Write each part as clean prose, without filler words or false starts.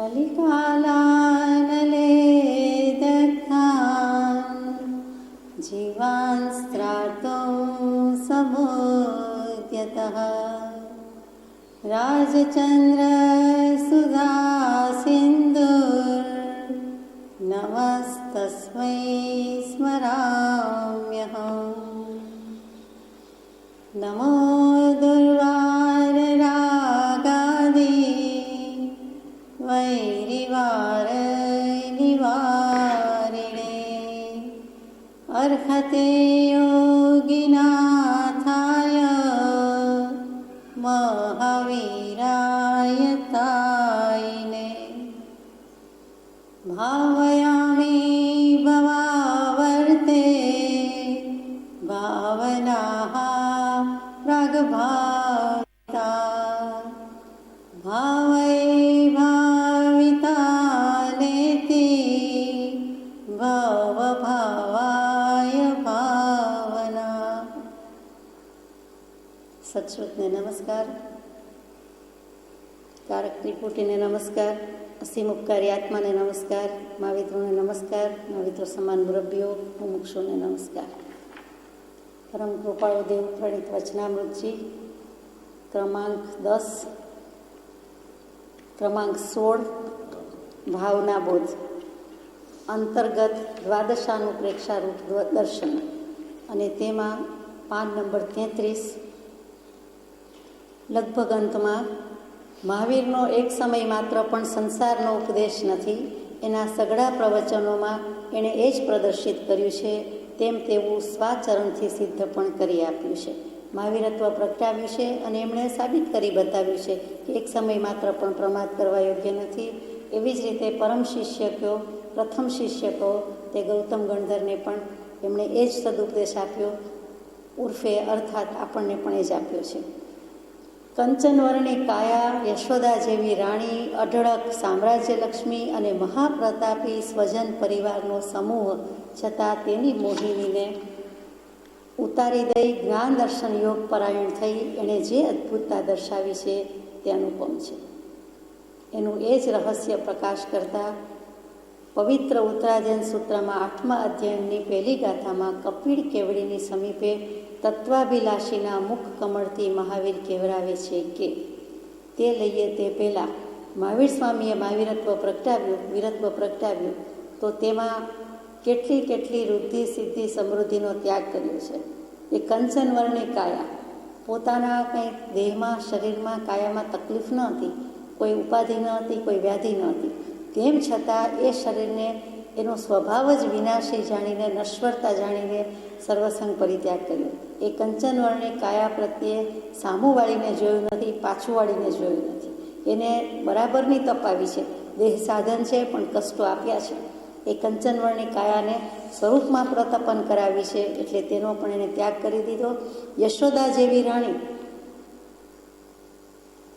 कलिकालानले दग्धान् जीवांस्त्रातो समुद्यतः राजचन्द्रसुधा सिन्धुर्नमस्तस्मै स्मराम्यहम्। नमो दुर्वाररागादि वैरिवारनिवारिणे अर्हते योगिनाथाय महावीराय तायिने। भावयामि भवावर्ते भावनाः प्राग्भाविता भावये भावितानेति भवभावाय भावना। सत्श्रुतने नमस्कार, कारक त्रिपुटीने नमस्कार, असीम उपकारी आत्माने नमस्कार, महावित्रोने नमस्कार, महाविત્રો સમાન મુરબ્બીઓ, મુમુક્ષુને નમસ્કાર। પરમ કૃપાળુ દેવ પ્રણીત વચનામૃતજી ક્રમાંક 10 ક્રમાંક 16 ભાવનાબોધ અંતર્ગત દ્વાદશાનુપ્રેક્ષારૂપ દર્શન અને તેમાં પાન નંબર 33 લગભગ અંતમાં મહાવીરનો એક સમય માત્ર પણ સંસારનો ઉપદેશ નથી, એના સઘળા પ્રવચનોમાં એણે એ જ પ્રદર્શિત કર્યું છે તેમ તેવું સ્વાચરણથી સિદ્ધ પણ કરી આપ્યું છે। મહાવીરત્વ પ્રગટાવ્યું છે અને એમણે સાબિત કરી બતાવ્યું છે કે એક સમય માત્ર પણ પ્રમાદ કરવા યોગ્ય નથી। એવી જ રીતે પરમ શિષ્ય કહો, પ્રથમ શિષ્ય કહો તે ગૌતમ ગણધરને પણ એમણે એ જ સદુપદેશ આપ્યો, ઉર્ફે અર્થાત આપણને પણ એ જ આપ્યો છે। કંચનવર્ણી કાયા, યશોદા જેવી રાણી, અઢળક સામ્રાજ્યલક્ષ્મી અને મહાપ્રતાપી સ્વજન પરિવારનો સમૂહ છતાં તેની મોહિનીને ઉતારી દઈ જ્ઞાન દર્શન યોગ પરાયણ થઈ એણે જે અદ્ભુતતા દર્શાવી છે તે અનુપમ છે। એનું એ જ રહસ્ય પ્રકાશ કરતા પવિત્ર ઉત્તરાધ્યન સૂત્રમાં 8મા અધ્યાયની પહેલી ગાથામાં કપિળ કેવડીની સમીપે તત્વાભિલાષીના મુખ કમળથી મહાવીર કહેવરાવે છે કે તે લઈએ તે પહેલાં મહાવીર સ્વામીએ મહાવીરત્વ પ્રગટાવ્યું, વીરત્વ પ્રગટાવ્યું તો તેમાં કેટલી કેટલી વૃદ્ધિ સિદ્ધિ સમૃદ્ધિનો ત્યાગ કર્યો છે। એ કંચનવર્ણી કાયા, પોતાના કંઈ દેહમાં શરીરમાં કાયામાં તકલીફ ન હતી, કોઈ ઉપાધિ ન હતી, કોઈ વ્યાધિ ન હતી, તેમ છતાં એ શરીરને એનો સ્વભાવ જ વિનાશી જાણીને, નશ્વરતા જાણીને સર્વસંગ પરિત્યાગ કર્યો। એ કંચનવર્ણી કાયા પ્રત્યે સામું વાળીને જોયું નથી, પાછું વાળીને જોયું નથી, એને બરાબરની તપાવી છે। દેહ સાધન છે પણ કષ્ટો આપ્યા છે। એ કંચનવર્ણી કાયાને સ્વરૂપમાં પ્રતપન કરાવી છે એટલે તેનો પણ એને ત્યાગ કરી દીધો। યશોદા જેવી રાણી,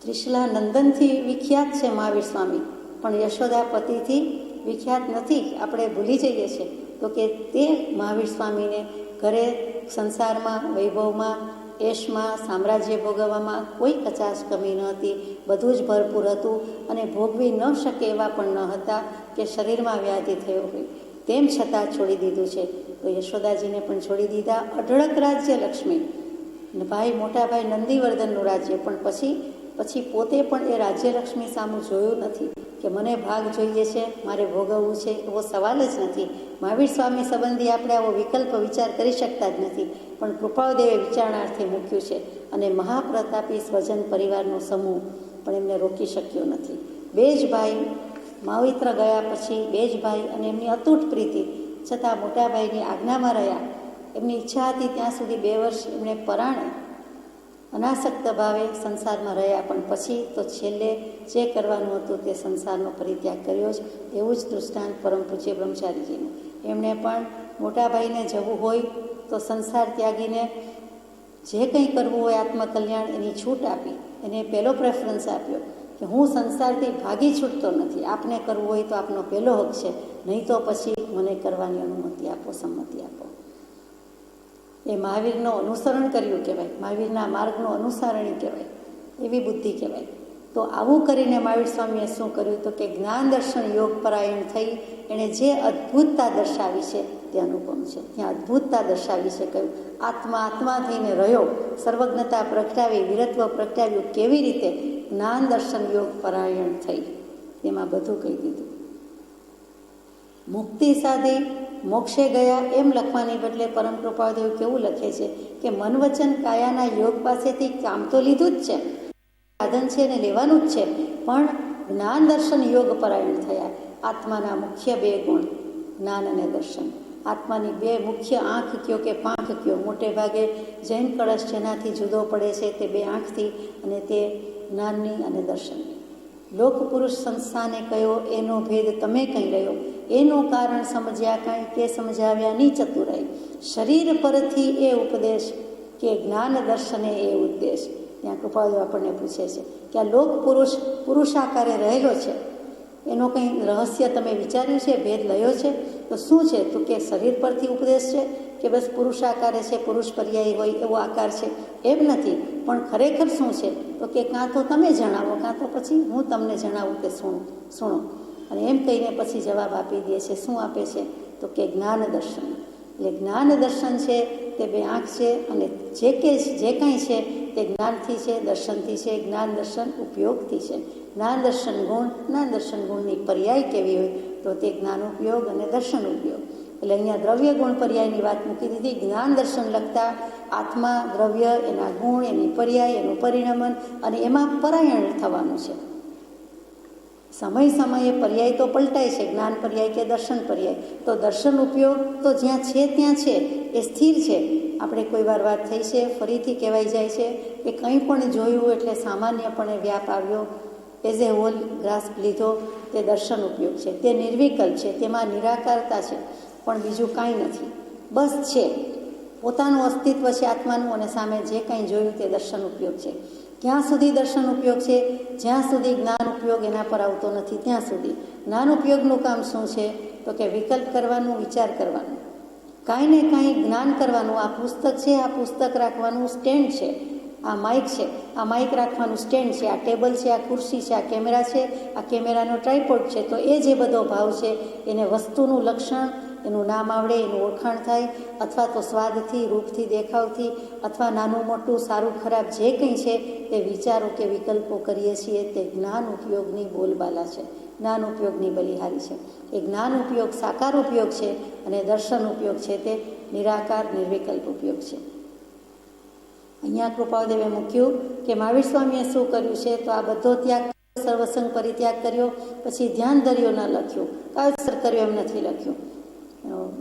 ત્રિશલા નંદનથી વિખ્યાત છે મહાવીર સ્વામી, પણ યશોદા પતિથી વિખ્યાત નથી, આપણે ભૂલી જઈએ છીએ તો કે તે મહાવીર સ્વામીને ઘરે સંસારમાં, વૈભવમાં, એશમાં, સામ્રાજ્ય ભોગવવામાં કોઈ કચાશ કમી ન હતી, બધું જ ભરપૂર હતું અને ભોગવી ન શકે એવા પણ ન હતા કે શરીરમાં વ્યાધિ થયો હોય, તેમ છતાં છોડી દીધું છે। તો યશોદાજીને પણ છોડી દીધા। અઢળક રાજ્ય લક્ષ્મી, ભાઈ મોટા ભાઈ નંદીવર્ધનનું રાજ્ય, પણ પછી પોતે પણ એ રાજ્યલક્ષ્મી સામું જોયું નથી કે મને ભાગ જોઈએ છે, મારે ભોગવવું છે, એવો સવાલ જ નથી। મહાવીર સ્વામી સંબંધી આપણે આવો વિકલ્પ વિચાર કરી શકતા જ નથી, પણ કૃપાળુદેવે વિચારણાર્થે મૂક્યું છે અને મહાપ્રતાપી સ્વજન પરિવારનો સમૂહ પણ એમને રોકી શક્યો નથી। બે જ ભાઈ મહાવિત્ર ગયા પછી બે જ ભાઈ અને એમની અતૂટ પ્રીતિ છતાં મોટા ભાઈની આજ્ઞામાં રહ્યા, એમની ઈચ્છા હતી ત્યાં સુધી 2 વર્ષ એમણે પરાણે અનાસક્ત ભાવે સંસારમાં રહ્યા, પણ પછી તો છેલ્લે જે કરવાનું હતું તે સંસારનો પરિત્યાગ કર્યો જ। એવું જ દૃષ્ટાંત પરમ પૂજ્ય બ્રહ્મચારીજીનું, એમણે પણ મોટા ભાઈને જવું હોય તો સંસાર ત્યાગીને જે કંઈ કરવું હોય આત્મકલ્યાણ એની છૂટ આપી, એને પહેલો પ્રેફરન્સ આપ્યો કે હું સંસારથી ભાગી છૂટતો નથી, આપને કરવું હોય તો આપનો પહેલો હક છે, નહીં તો પછી મને કરવાની અનુમતિ આપો, સંમતિ આપો। એ મહાવીરનું અનુસરણ કર્યું કહેવાય, મહાવીરના માર્ગનું અનુસરણી કહેવાય, એવી બુદ્ધિ કહેવાય। તો આવું કરીને મહાવીર સ્વામીએ શું કર્યું તો કે જ્ઞાન દર્શન યોગ પરાયણ થઈ એણે જે અદ્ભુતતા દર્શાવી છે તે અનુપમ છે. ત્યાં અદ્ભુતતા દર્શાવી છે. કહ્યું આત્મા થઈને રહ્યો, સર્વજ્ઞતા પ્રગટાવી, વીરત્વ પ્રગટાવ્યું. કેવી રીતે? જ્ઞાન દર્શન યોગ પરાયણ થઈ. તેમાં બધું કહી દીધું. મુક્તિ સાધી, મોક્ષે ગયા એમ લખવાની બદલે પરમ કૃપાદેવ કેવું લખે છે કે મન વચન કાયાના યોગ પાસેથી કામ તો લીધું જ છે, સાધન છે ને લેવાનું જ છે, પણ જ્ઞાન દર્શન યોગ પરાયણ થયા. આત્માના મુખ્ય બે ગુણ જ્ઞાન અને દર્શન. આત્માની બે મુખ્ય આંખ કયો કે પાંખ કયો, મોટે ભાગે જૈન કળશ જેનાથી જુદો પડે છે તે બે આંખથી, અને તે જ્ઞાનની અને દર્શનની. લોક પુરુષ સંસ્થાને કયો એનો ભેદ તમે કહી રહ્યો, એનું કારણ સમજ્યા કાંઈ તે સમજાવ્યા ની ચતુરાઈ. શરીર પરથી એ ઉપદેશ કે જ્ઞાન દર્શને એ ઉદ્દેશ. ત્યાં કૃપાળુ આપણને પૂછે છે કે આ લોક પુરુષાકારે રહેલો છે, એનો કંઈ રહસ્ય તમે વિચાર્યું છે, ભેદ લયો છે? તો શું છે? તો કે શરીર પરથી ઉપદેશ છે કે બસ પુરુષાકારે છે, પુરુષ પર્યાયી હોય એવો આકાર છે? એમ નથી. પણ ખરેખર શું છે? તો કે કાં તો તમે જણાવો, કાં તો પછી હું તમને જણાવું કે સુણો. અને એમ કહીને પછી જવાબ આપી દે છે. શું આપે છે? તો કે જ્ઞાન દર્શન. એટલે જ્ઞાન દર્શન છે તે બે આંખ છે, અને જે કાંઈ છે તે જ્ઞાનથી છે, દર્શનથી છે. જ્ઞાન દર્શન ઉપયોગથી છે. જ્ઞાન દર્શન ગુણ, જ્ઞાન દર્શન ગુણની પર્યાય કેવી હોય તો તે જ્ઞાન ઉપયોગ અને દર્શન ઉપયોગ. એટલે અહીંયા દ્રવ્ય ગુણ પર્યાયની વાત મૂકી દીધી. જ્ઞાન દર્શન લખતા આત્મા, દ્રવ્ય, એના ગુણ, એની પર્યાય, એનું પરિણમન, અને એમાં પરાયણ થવાનું છે. સમયે પર્યાય તો પલટાય છે, જ્ઞાન પર્યાય કે દર્શન પર્યાય. તો દર્શન ઉપયોગ તો જ્યાં છે ત્યાં છે, એ સ્થિર છે. આપણે કોઈ વાર વાત થઈ છે, ફરીથી કહેવાય જાય છે કે કંઈ પણ જોયું એટલે સામાન્યપણે વ્યાપ આવ્યો, એઝ એ હોલ ગ્રાસ્પ લીધો, તે દર્શન ઉપયોગ છે. તે નિર્વિકલ્પ છે, તેમાં નિરાકારતા છે, પણ બીજું કાંઈ નથી, બસ છે. પોતાનું અસ્તિત્વ છે આત્માનું, અને સામે જે કંઈ જોયું તે દર્શન ઉપયોગ છે. ક્યાં સુધી દર્શન ઉપયોગ છે? જ્યાં સુધી જ્ઞાન ઉપયોગ એના પર આવતો નથી ત્યાં સુધી. જ્ઞાન ઉપયોગનું કામ શું છે? તો કે વિકલ્પ કરવાનું, વિચાર કરવાનું, કાંઈ ને કાંઈ જ્ઞાન કરવાનું. આ પુસ્તક છે, આ પુસ્તક રાખવાનું સ્ટેન્ડ છે. આ માઇક છે, આ માઇક રાખવાનું સ્ટેન્ડ છે. આ ટેબલ છે, આ ખુરશી છે, આ કેમેરા છે, આ કેમેરાનો ટ્રાયપોડ છે. તો એ જે બધો ભાવ છે એને વસ્તુનું લક્ષણ, એનું નામ આવડે, એનું ઓળખાણ થાય, અથવા તો સ્વાદથી, રૂપથી, દેખાવથી, અથવા નાનું મોટું, સારું ખરાબ જે કંઈ છે તે વિચારો કે વિકલ્પો કરીએ છીએ, તે જ્ઞાન ઉપયોગની બોલબાલા છે, જ્ઞાન ઉપયોગની બલિહારી છે. એ જ્ઞાન ઉપયોગ સાકાર ઉપયોગ છે, અને દર્શન ઉપયોગ છે તે નિરાકાર નિર્વિકલ્પ ઉપયોગ છે. અહીંયા કૃપાદેવે મૂક્યું કે મહાવીર સ્વામીએ શું કર્યું છે? તો આ બધો ત્યાગ, સર્વસંગ પરિત્યાગ કર્યો, પછી ધ્યાન ધર્યો ન લખ્યું, કાયદેસર કર્યો એમ નથી લખ્યું,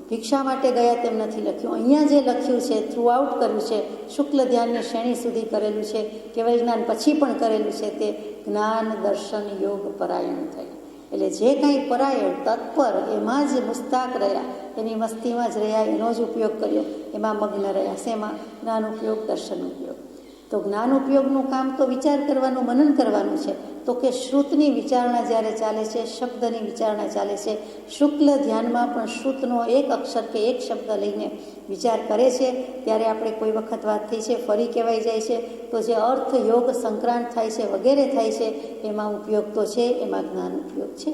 ભિક્ષા માટે ગયા તેમ નથી લખ્યું. અહીંયા જે લખ્યું છે થ્રુ આઉટ કર્યું છે, શુક્લ ધ્યાનની શ્રેણી સુધી કરેલું છે, કેવળ જ્ઞાન પછી પણ કરેલું છે, તે જ્ઞાન દર્શન યોગ પરાયણ થયું. એટલે જે કાંઈ પરાયણ, તત્પર, એમાં જ મુસ્તાક રહ્યા, એની મસ્તીમાં જ રહ્યા, એનો જ ઉપયોગ કર્યો, એમાં મગ્ન રહ્યા. શેમાં? જ્ઞાન ઉપયોગ, દર્શન ઉપયોગ. તો જ્ઞાન ઉપયોગનું કામ તો વિચાર કરવાનું, મનન કરવાનું છે. તો કે શ્રુતની વિચારણા જ્યારે ચાલે છે, શબ્દની વિચારણા ચાલે છે, શુક્લ ધ્યાનમાં પણ શ્રુતનો એક અક્ષર કે એક શબ્દ લઈને વિચાર કરે છે, ત્યારે આપણે કોઈ વખત વાત થઈ છે, ફરી કહેવાય જાય છે, તો જે અર્થ, યોગ, સંક્રાંત થાય છે, વગેરે થાય છે, એમાં ઉપયોગ તો છે, એમાં જ્ઞાન ઉપયોગ છે.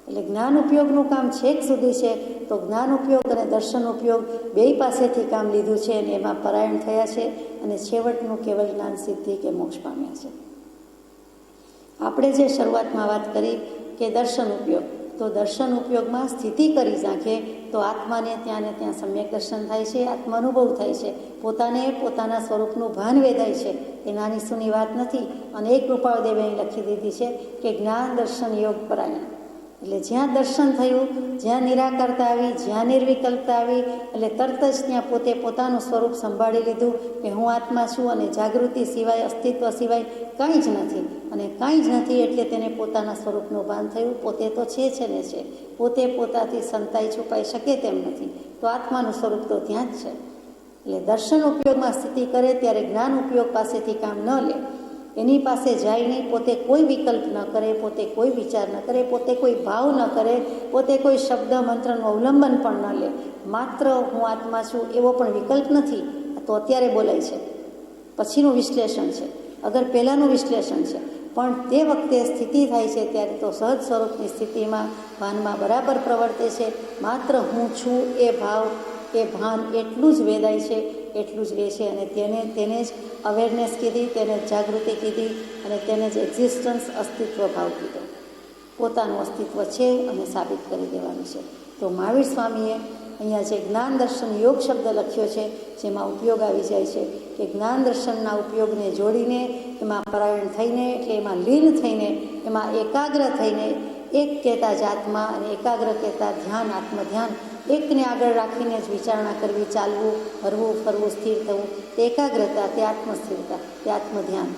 એટલે જ્ઞાન ઉપયોગનું કામ છેક સુધી છે. તો જ્ઞાન ઉપયોગ અને દર્શન ઉપયોગ બેય પાસેથી કામ લીધું છે, અને એમાં પરાયણ થયા છે, અને છેવટનું કેવળ જ્ઞાન સિદ્ધિ કે મોક્ષ પામ્યા છે. આપણે જે શરૂઆતમાં વાત કરી કે દર્શન ઉપયોગ, તો દર્શન ઉપયોગમાં સ્થિતિ કરી નાખીએ તો આત્માને ત્યાં ને ત્યાં સમ્યક દર્શન થાય છે, આત્માનુભવ થાય છે, પોતાને પોતાના સ્વરૂપનું ભાન વેદાય છે. એ નાની સૂની વાત નથી. અને એક કૃપાળદેવે અહીં લખી દીધી છે કે જ્ઞાન દર્શન યોગ પરાયણ. એટલે જ્યાં દર્શન થયું, જ્યાં નિરાકારતા આવી, જ્યાં નિર્વિકલ્પતા આવી, એટલે તરત જ ત્યાં પોતે પોતાનું સ્વરૂપ સંભાળી લીધું કે હું આત્મા છું, અને જાગૃતિ સિવાય, અસ્તિત્વ સિવાય કાંઈ જ નથી. અને કાંઈ જ નથી એટલે તેને પોતાના સ્વરૂપનું ભાન થયું. પોતે તો છે ને છે, પોતે પોતાથી સંતાઈ છુપાઈ શકે તેમ નથી. તો આત્માનું સ્વરૂપ તો ત્યાં જ છે. એટલે દર્શન ઉપયોગમાં સ્થિતિ કરે ત્યારે જ્ઞાન ઉપયોગ પાસેથી કામ ન લે, એની પાસે જાય નહીં, પોતે કોઈ વિકલ્પ ન કરે, પોતે કોઈ વિચાર ન કરે, પોતે કોઈ ભાવ ન કરે, પોતે કોઈ શબ્દ મંત્રનું અવલંબન પણ ન લે. માત્ર હું આત્મા છું એવો પણ વિકલ્પ નથી. તો અત્યારે બોલાય છે, પછીનું વિશ્લેષણ છે. અગર પહેલાંનું વિશ્લેષણ છે, પણ તે વખતે સ્થિતિ થાય છે ત્યારે તો સહજ સ્વરૂપની સ્થિતિમાં ભાનમાં બરાબર પ્રવર્તે છે. માત્ર હું છું એ ભાવ, એ ભાન એટલું જ વેદાય છે, એટલું જ રહે છે. અને તેને જ અવેરનેસ કીધી, તેને જ જાગૃતિ કીધી, અને તેને જ એક્ઝિસ્ટન્સ, અસ્તિત્વ ભાવ કીધો. પોતાનું અસ્તિત્વ છે અને સાબિત કરી દેવાનું છે. તો મહાવીર સ્વામીએ અહીંયા જે જ્ઞાન દર્શન યોગ શબ્દ લખ્યો છે, જેમાં ઉપયોગ આવી જાય છે કે જ્ઞાન દર્શનના ઉપયોગને જોડીને, એમાં પરાયણ થઈને, એટલે એમાં લીન થઈને, એમાં એકાગ્ર થઈને, એક કહેતા જાતમાં અને એકાગ્ર કહેતા ધ્યાન, આત્મધ્યાન, એકને આગળ રાખીને જ વિચારણા કરવી, ચાલવું, હરવું, ફરવું, સ્થિર થવું, તે એકાગ્રતા, તે આત્મસ્થિરતા, તે આત્મધ્યાન.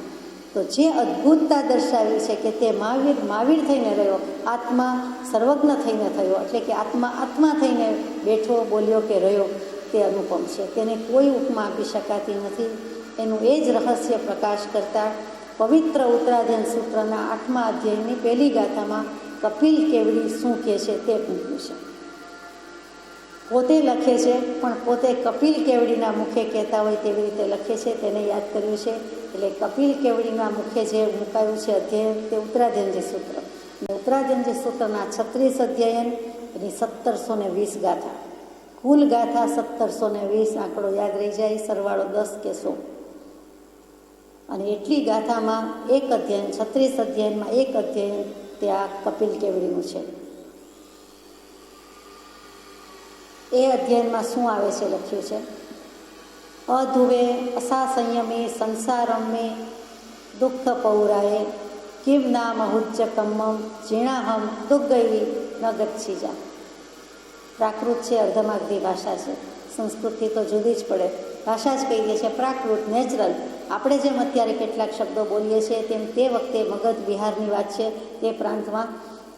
તો જે અદ્ભુતતા દર્શાવી છે કે તે મહાવીર થઈને રહ્યો, આત્મા સર્વજ્ઞ થઈને થયો, એટલે કે આત્મા થઈને બેઠો, બોલ્યો કે રહ્યો, તે અનુપમ છે. તેને કોઈ ઉપમા આપી શકાતી નથી. એનું એ જ રહસ્ય પ્રકાશ કરતા પવિત્ર ઉત્તરાધ્યન સૂત્રના 8મા અધ્યાયની પહેલી ગાથામાં કપિલ કેવડી શું કહે છે તે મૂક્યું છે. પોતે લખે છે, પણ પોતે કપિલ કેવડીના મુખે કહેતા હોય તેવી રીતે લખે છે, તેને યાદ કર્યું છે. એટલે કપિલ કેવડીના મુખે જે મુકાયું છે અધ્યયન, તે ઉત્તરાધ્યનજી સૂત્ર. અને ઉત્તરાધ્યનજી સૂત્રના 36 અધ્યયન, એની 1720 ગાથા, કુલ ગાથા 1720, આંકડો યાદ રહી જાય, સરવાળો 10 કે 100. અને એટલી ગાથામાં એક અધ્યયન, 36 અધ્યયનમાં એક અધ્યયન તે આ કપિલ કેવડીનું છે. એ અધ્યયનમાં શું આવે છે લખ્યું છે: અધુવે અસાસંયમે સંસારમે દુઃખ પૌરાએ કિમ નામ હુજ્જ કમ્મમ જીણાહમ દુગ્ગઈ ન ગચ્છીજા. પ્રાકૃત છે, અર્ધમાગધી ભાષા છે. સંસ્કૃતથી તો જુદી જ પડે, ભાષા જ કહી દે છે. પ્રાકૃત, નેચરલ. આપણે જેમ અત્યારે કેટલાક શબ્દો બોલીએ છીએ તેમ તે વખતે મગધ બિહારની વાત છે. તે પ્રાંતમાં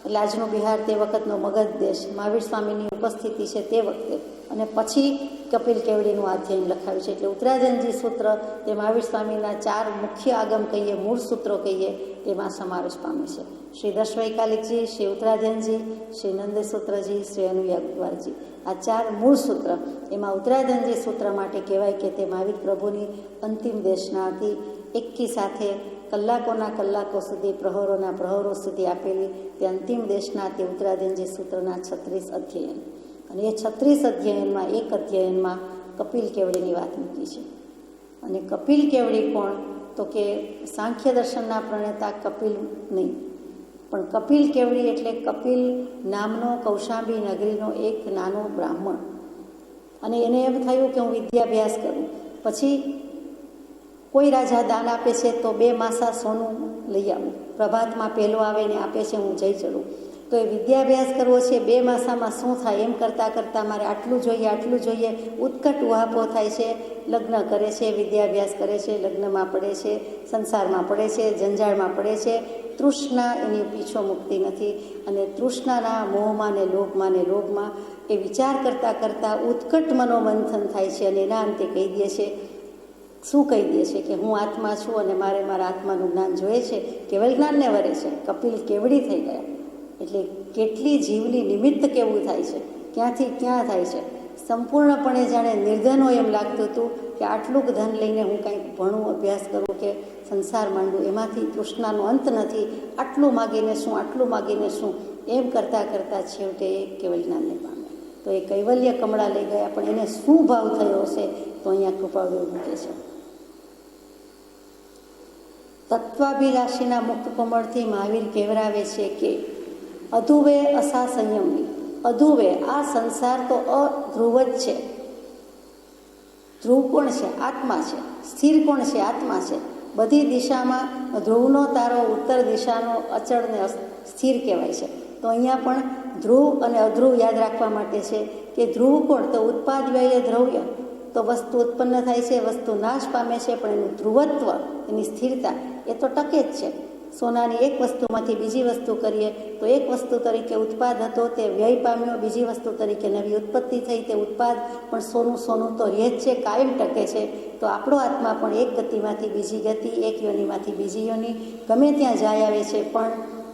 લાજનું બિહાર, તે વખતનો મગધ દેશ, મહાવીર સ્વામીની ઉપસ્થિતિ છે તે વખતે. અને પછી કપિલ કેવડીનું અધ્યયન લખાયું છે. એટલે ઉત્તરાધ્યનજી સૂત્ર તે મહાવીર સ્વામીના 4 મુખ્ય આગમ કહીએ, મૂળ સૂત્રો કહીએ, તેમાં સમાવેશ પામે છે. શ્રી દશવૈકાલિકજી, શ્રી ઉત્તરાધ્યનજી, શ્રી નંદસૂત્રજી, શ્રી અનુયાગવારજી, આ 4 મૂળ સૂત્ર. એમાં ઉત્તરાધ્યનજી સૂત્ર માટે કહેવાય કે તે મહાવીર પ્રભુની અંતિમ દેશના હતી. એકી સાથે કલાકોના કલાકો સુધી, પ્રહરોના પ્રહરો સુધી આપેલી તે અંતિમ દેશના તે ઉત્તરાધ્યનજી સૂત્રના 36 અધ્યયન. અને એ 36 અધ્યયનમાં એક અધ્યયનમાં કપિલ કેવડીની વાત મૂકી છે. અને કપિલ કેવડી કોણ? તો કે સાંખ્ય દર્શનના પ્રણેતા કપિલ નહીં, પણ કપિલ કેવડી એટલે કપિલ નામનો કૌશાંબી નગરીનો એક નાનો બ્રાહ્મણ. અને એને એમ થયું કે હું વિદ્યાભ્યાસ કરું. પછી કોઈ રાજા દાન આપે છે તો 2 માસા સોનું લઈ આવું, પ્રભાતમાં પહેલો આવે ને આપે છે, હું જઈ ચડું. તો એ વિદ્યાભ્યાસ કરવો છે, 2 માસામાં શું થાય એમ કરતાં કરતાં મારે આટલું જોઈએ, ઉત્કટ ઉહાપો થાય છે. લગ્ન કરે છે, વિદ્યાભ્યાસ કરે છે, લગ્નમાં પડે છે, સંસારમાં પડે છે, જંજાળમાં પડે છે. તૃષ્ણા એની પીછો મૂકતી નથી. અને તૃષ્ણાના મોહમાં ને લોભમાં એ વિચાર કરતાં ઉત્કટ મનોમંથન થાય છે. અને એના અંતે કહી દે છે, શું કહી દે છે કે હું આત્મા છું અને મારે મારા આત્માનું જ્ઞાન જોઈએ છે. કેવલ જ્ઞાનને વરે છે, કપિલ કેવડી થઈ ગયા. એટલે કેટલી જીવની નિમિત્ત કેવું થાય છે, ક્યાંથી ક્યાં થાય છે. સંપૂર્ણપણે જાણે નિર્ધન હોય એમ લાગતું હતું કે આટલું ધન લઈને હું કંઈક ભણું, અભ્યાસ કરું કે સંસાર માંડું, એમાંથી તૃષ્ણાનો અંત નથી. આટલું માગીને શું એમ કરતાં છેવટે એ કેવલ જ્ઞાનને પામે. તો એ કૈવલ્ય કમળા લઈ ગયા, પણ એને શું ભાવ થયો હશે તો અહીંયા કૃપાળુ મૂકે છે. તત્વાભિલાષીના મુક્ત કમળથી મહાવીર કહેવરાવે છે કે અધુવે અસા સંયમી. અધુવે, આ સંસાર તો અધ્રુવ જ છે. ધ્રુવ કોણ છે? આત્મા છે. સ્થિર કોણ છે? આત્મા છે. બધી દિશામાં ધ્રુવનો તારો ઉત્તર દિશાનો અચળ ને સ્થિર કહેવાય છે. તો અહીંયા પણ ધ્રુવ અને અધ્રુવ યાદ રાખવા માટે છે કે ધ્રુવ કોણ? તો ઉત્પાદ વ્યય દ્રવ્ય. તો વસ્તુ ઉત્પન્ન થાય છે, વસ્તુ નાશ પામે છે, પણ એનું ધ્રુવત્વ, એની સ્થિરતા એ તો ટકે જ છે. સોનાની એક વસ્તુમાંથી બીજી વસ્તુ કરીએ તો એક વસ્તુ તરીકે ઉત્પાદ હતો, તે વ્યય પામ્યો, બીજી વસ્તુ તરીકે નવી ઉત્પત્તિ થઈ, તે ઉત્પાદ. પણ સોનું તો રહે જ છે, કાયમ ટકે છે. તો આપણો આત્મા પણ એક ગતિમાંથી બીજી ગતિ, એક યોનિમાંથી બીજી યોનિ ગમે ત્યાં જાય આવે છે, પણ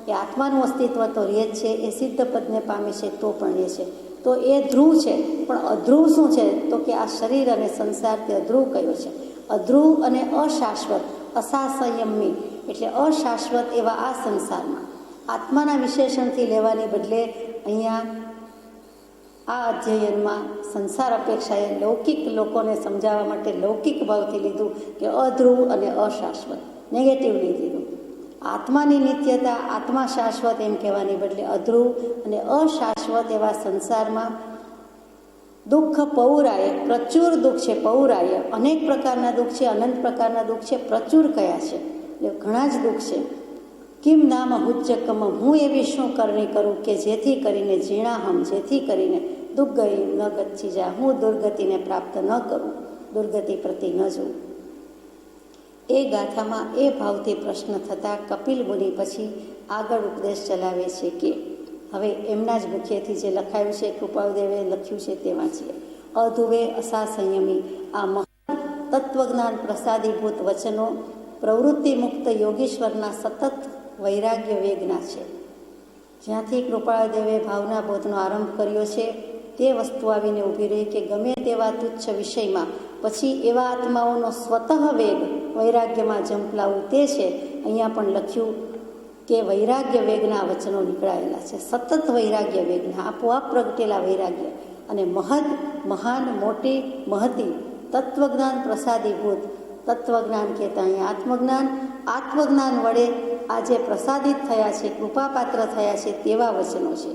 એ આત્માનું અસ્તિત્વ તો રહે જ છે. એ સિદ્ધ પદને પામે છે તો પણ રહે છે. તો એ ધ્રુવ છે. પણ અધ્રુવ શું છે? તો કે આ શરીર અને સંસાર તે અધ્રુવ કયો છે. અધ્રુવ અને અશાશ્વત. અસાસંયમી એટલે અશાશ્વત એવા આ સંસારમાં આત્માના વિશેષણથી લેવાને બદલે અહીંયા આ અધ્યયનમાં સંસાર અપેક્ષાએ લૌકિક લોકોને સમજાવવા માટે લૌકિક ભાવથી લીધું કે અધ્રુવ અને અશાશ્વત, નેગેટિવલી લીધું. આત્માની નિત્યતા, આત્મા શાશ્વત એમ કહેવાની બદલે અધ્રુવ અને અશાશ્વત એવા સંસારમાં દુઃખ પૌરાય, પ્રચુર દુઃખ છે. પૌરાય અનેક પ્રકારના દુઃખ છે, અનંત પ્રકારના દુઃખ છે, પ્રચુર કયા છે એટલે ઘણા જ દુઃખ છે. કિમ નામ હુજ્જકમ, હું એવી શું કરણી કરું કે જેથી કરીને જીણાહમ, જેથી કરીને દુર્ગઈ ન ગચ્છી જા, હું દુર્ગતિને પ્રાપ્ત ન કરું, દુર્ગતિ પ્રતિ ન જવું. એ ગાથામાં એ ભાવથી પ્રશ્ન થતાં કપિલ મુનિ પછી આગળ ઉપદેશ ચલાવે છે કે હવે એમના જ મુખ્યથી જે લખાયું છે, કૃપાળુદેવે લખ્યું છે તે વાંચીએ. અધુવે અસાસંયમી આ મહા તત્વજ્ઞાન પ્રસાદીભૂત વચનો પ્રવૃત્તિ મુક્ત યોગીશ્વરના સતત વૈરાગ્ય વેગના છે. જ્યાંથી કૃપાળુદેવે ભાવના બોધનો આરંભ કર્યો છે તે વસ્તુ આવીને ઊભી રહી કે ગમે તેવા તુચ્છ વિષયમાં પછી એવા આત્માઓનો સ્વતઃ વેગ વૈરાગ્યમાં ઝંપલાવવું તે છે. અહીંયા પણ લખ્યું કે વૈરાગ્ય વેગના વચનો નીકળાયેલા છે, સતત વૈરાગ્ય વેગના, આપોઆપ પ્રગટેલા વૈરાગ્ય. અને મહદ, મહાન, મોટી, મહતી તત્વજ્ઞાન પ્રસાદીભૂત, તત્વજ્ઞાન કહેતા અહીંયા આત્મજ્ઞાન, આત્મજ્ઞાન વડે આજે પ્રસાદિત થયા છે, કૃપાપાત્ર થયા છે તેવા વચનો છે.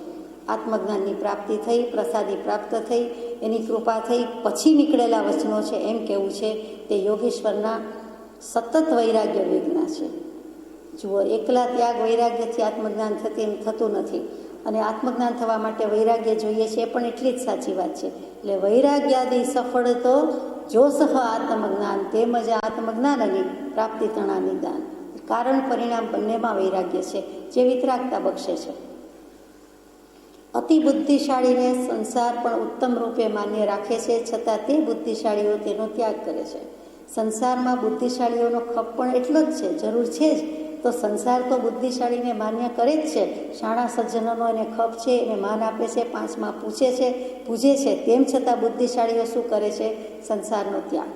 આત્મજ્ઞાનની પ્રાપ્તિ થઈ, પ્રસાદી પ્રાપ્ત થઈ, એની કૃપા થઈ પછી નીકળેલા વચનો છે એમ કહેવું છે તે યોગેશ્વરના સતત વૈરાગ્ય વેગના છે. જુઓ, એકલા ત્યાગ વૈરાગ્યથી આત્મજ્ઞાન થતું નથી, અને આત્મજ્ઞાન થવા માટે વૈરાગ્ય જોઈએ છે એ પણ એટલી જ સાચી વાત છે. એટલે વૈરાગ્યાદી સફળ તો જો સહ આત્મજ્ઞાન, તેમજ આત્મજ્ઞાનની પ્રાપ્તિ તણા નિદાન, કારણ પરિણામ બંનેમાં વૈરાગ્ય છે જે વિતરાગતા બક્ષે છે. અતિ બુદ્ધિશાળીને સંસાર પણ ઉત્તમ રૂપે માન્ય રાખે છે, છતાં તે બુદ્ધિશાળીઓ તેનો ત્યાગ કરે છે. સંસારમાં બુદ્ધિશાળીઓનો ખપ પણ એટલો જ છે, જરૂર છે જ. તો સંસાર તો બુદ્ધિશાળીને માન્ય કરે જ છે, શાણા સજ્જનોનો એને ખપ છે, એને માન આપે છે, પાંચમાં પૂજે છે, તેમ છતાં બુદ્ધિશાળીઓ શું કરે છે? સંસારનો ત્યાગ.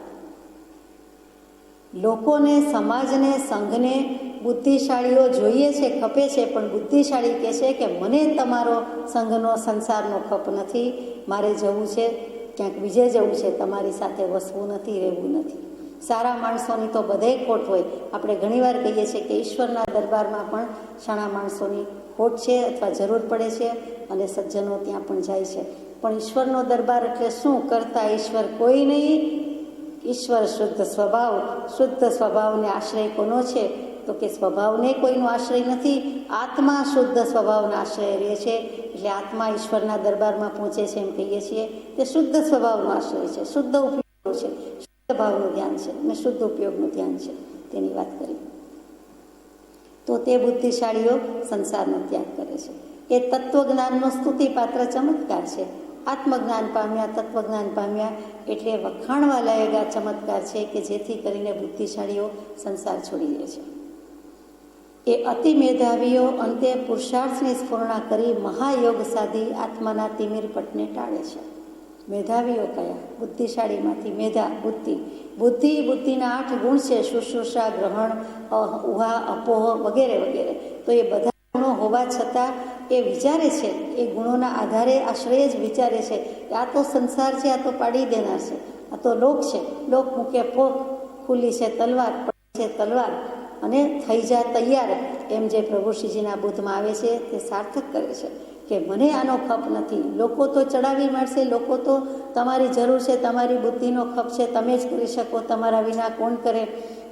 લોકોને, સમાજને, સંઘને બુદ્ધિશાળીઓ જોઈએ છે, ખપે છે, પણ બુદ્ધિશાળી કહે છે કે મને તમારો સંઘનો, સંસારનો ખપ નથી, મારે જવું છે ક્યાંક બીજે જવું છે, તમારી સાથે વસવું નથી, રહેવું નથી. સારા માણસોની તો બધે ખોટ હોય. આપણે ઘણીવાર કહીએ છીએ કે ઈશ્વરના દરબારમાં પણ શાણા માણસોની ખોટ છે અથવા જરૂર પડે છે, અને સજ્જનો ત્યાં પણ જાય છે. પણ ઈશ્વરનો દરબાર એટલે શું? કરતા ઈશ્વર કોઈ નહીં, ઈશ્વર શુદ્ધ સ્વભાવ. શુદ્ધ સ્વભાવને આશ્રય કોનો છે? તો કે સ્વભાવને કોઈનો આશ્રય નથી, આત્મા શુદ્ધ સ્વભાવના આશ્રય રહે છે. એટલે આત્મા ઈશ્વરના દરબારમાં પહોંચે છે એમ કહીએ છીએ તે શુદ્ધ સ્વભાવનો આશ્રય છે, શુદ્ધ ઉપયોગનો છે, શુદ્ધ ભાવનું ધ્યાન છે અને શુદ્ધ ઉપયોગનું ધ્યાન છે, તેની વાત કરી. તો તે બુદ્ધિશાળીઓ સંસારનો ત્યાગ કરે છે. એ તત્વજ્ઞાનનો સ્તુતિપાત્ર ચમત્કાર છે. આત્મજ્ઞાન પામ્યા, તત્વજ્ઞાન પામ્યા એટલે વખાણવા લાયક આ ચમત્કાર છે કે જેથી કરીને બુદ્ધિશાળીઓ સંસાર છોડી દે છે. એ અતિ મેધાવીઓ અંતે પુરુષાર્થની સ્ફૂર્ણા કરી મહાયોગ સાધી આત્માના તિમિરપટને ટાળે છે. મેધાવીઓ કયા? બુદ્ધિશાળીમાંથી મેધા, બુદ્ધિના 8 ગુણ છે: શુશ્રૂષા, ગ્રહણ, ઉહા, અપોહ વગેરે વગેરે. તો એ બધા ગુણો હોવા છતાં એ વિચારે છે, એ ગુણોના આધારે આશ્રય જ વિચારે છે કે આ તો સંસાર છે, આ તો પાડી દેનાર છે, આ તો લોક છે, લોક મૂકે પોક, ખુલ્લી છે તલવાર, પડી છે તલવાર, અને થઈ જા તૈયાર, એમ જે પ્રભુ શ્રીજીના બુદ્ધમાં આવે છે તે સાર્થક કરે છે કે મને આનો ખપ નથી. લોકો તો ચડાવી મારશે, લોકો તો તમારી જરૂર છે, તમારી બુદ્ધિનો ખપ છે, તમે જ કરી શકો, તમારા વિના કોણ કરે,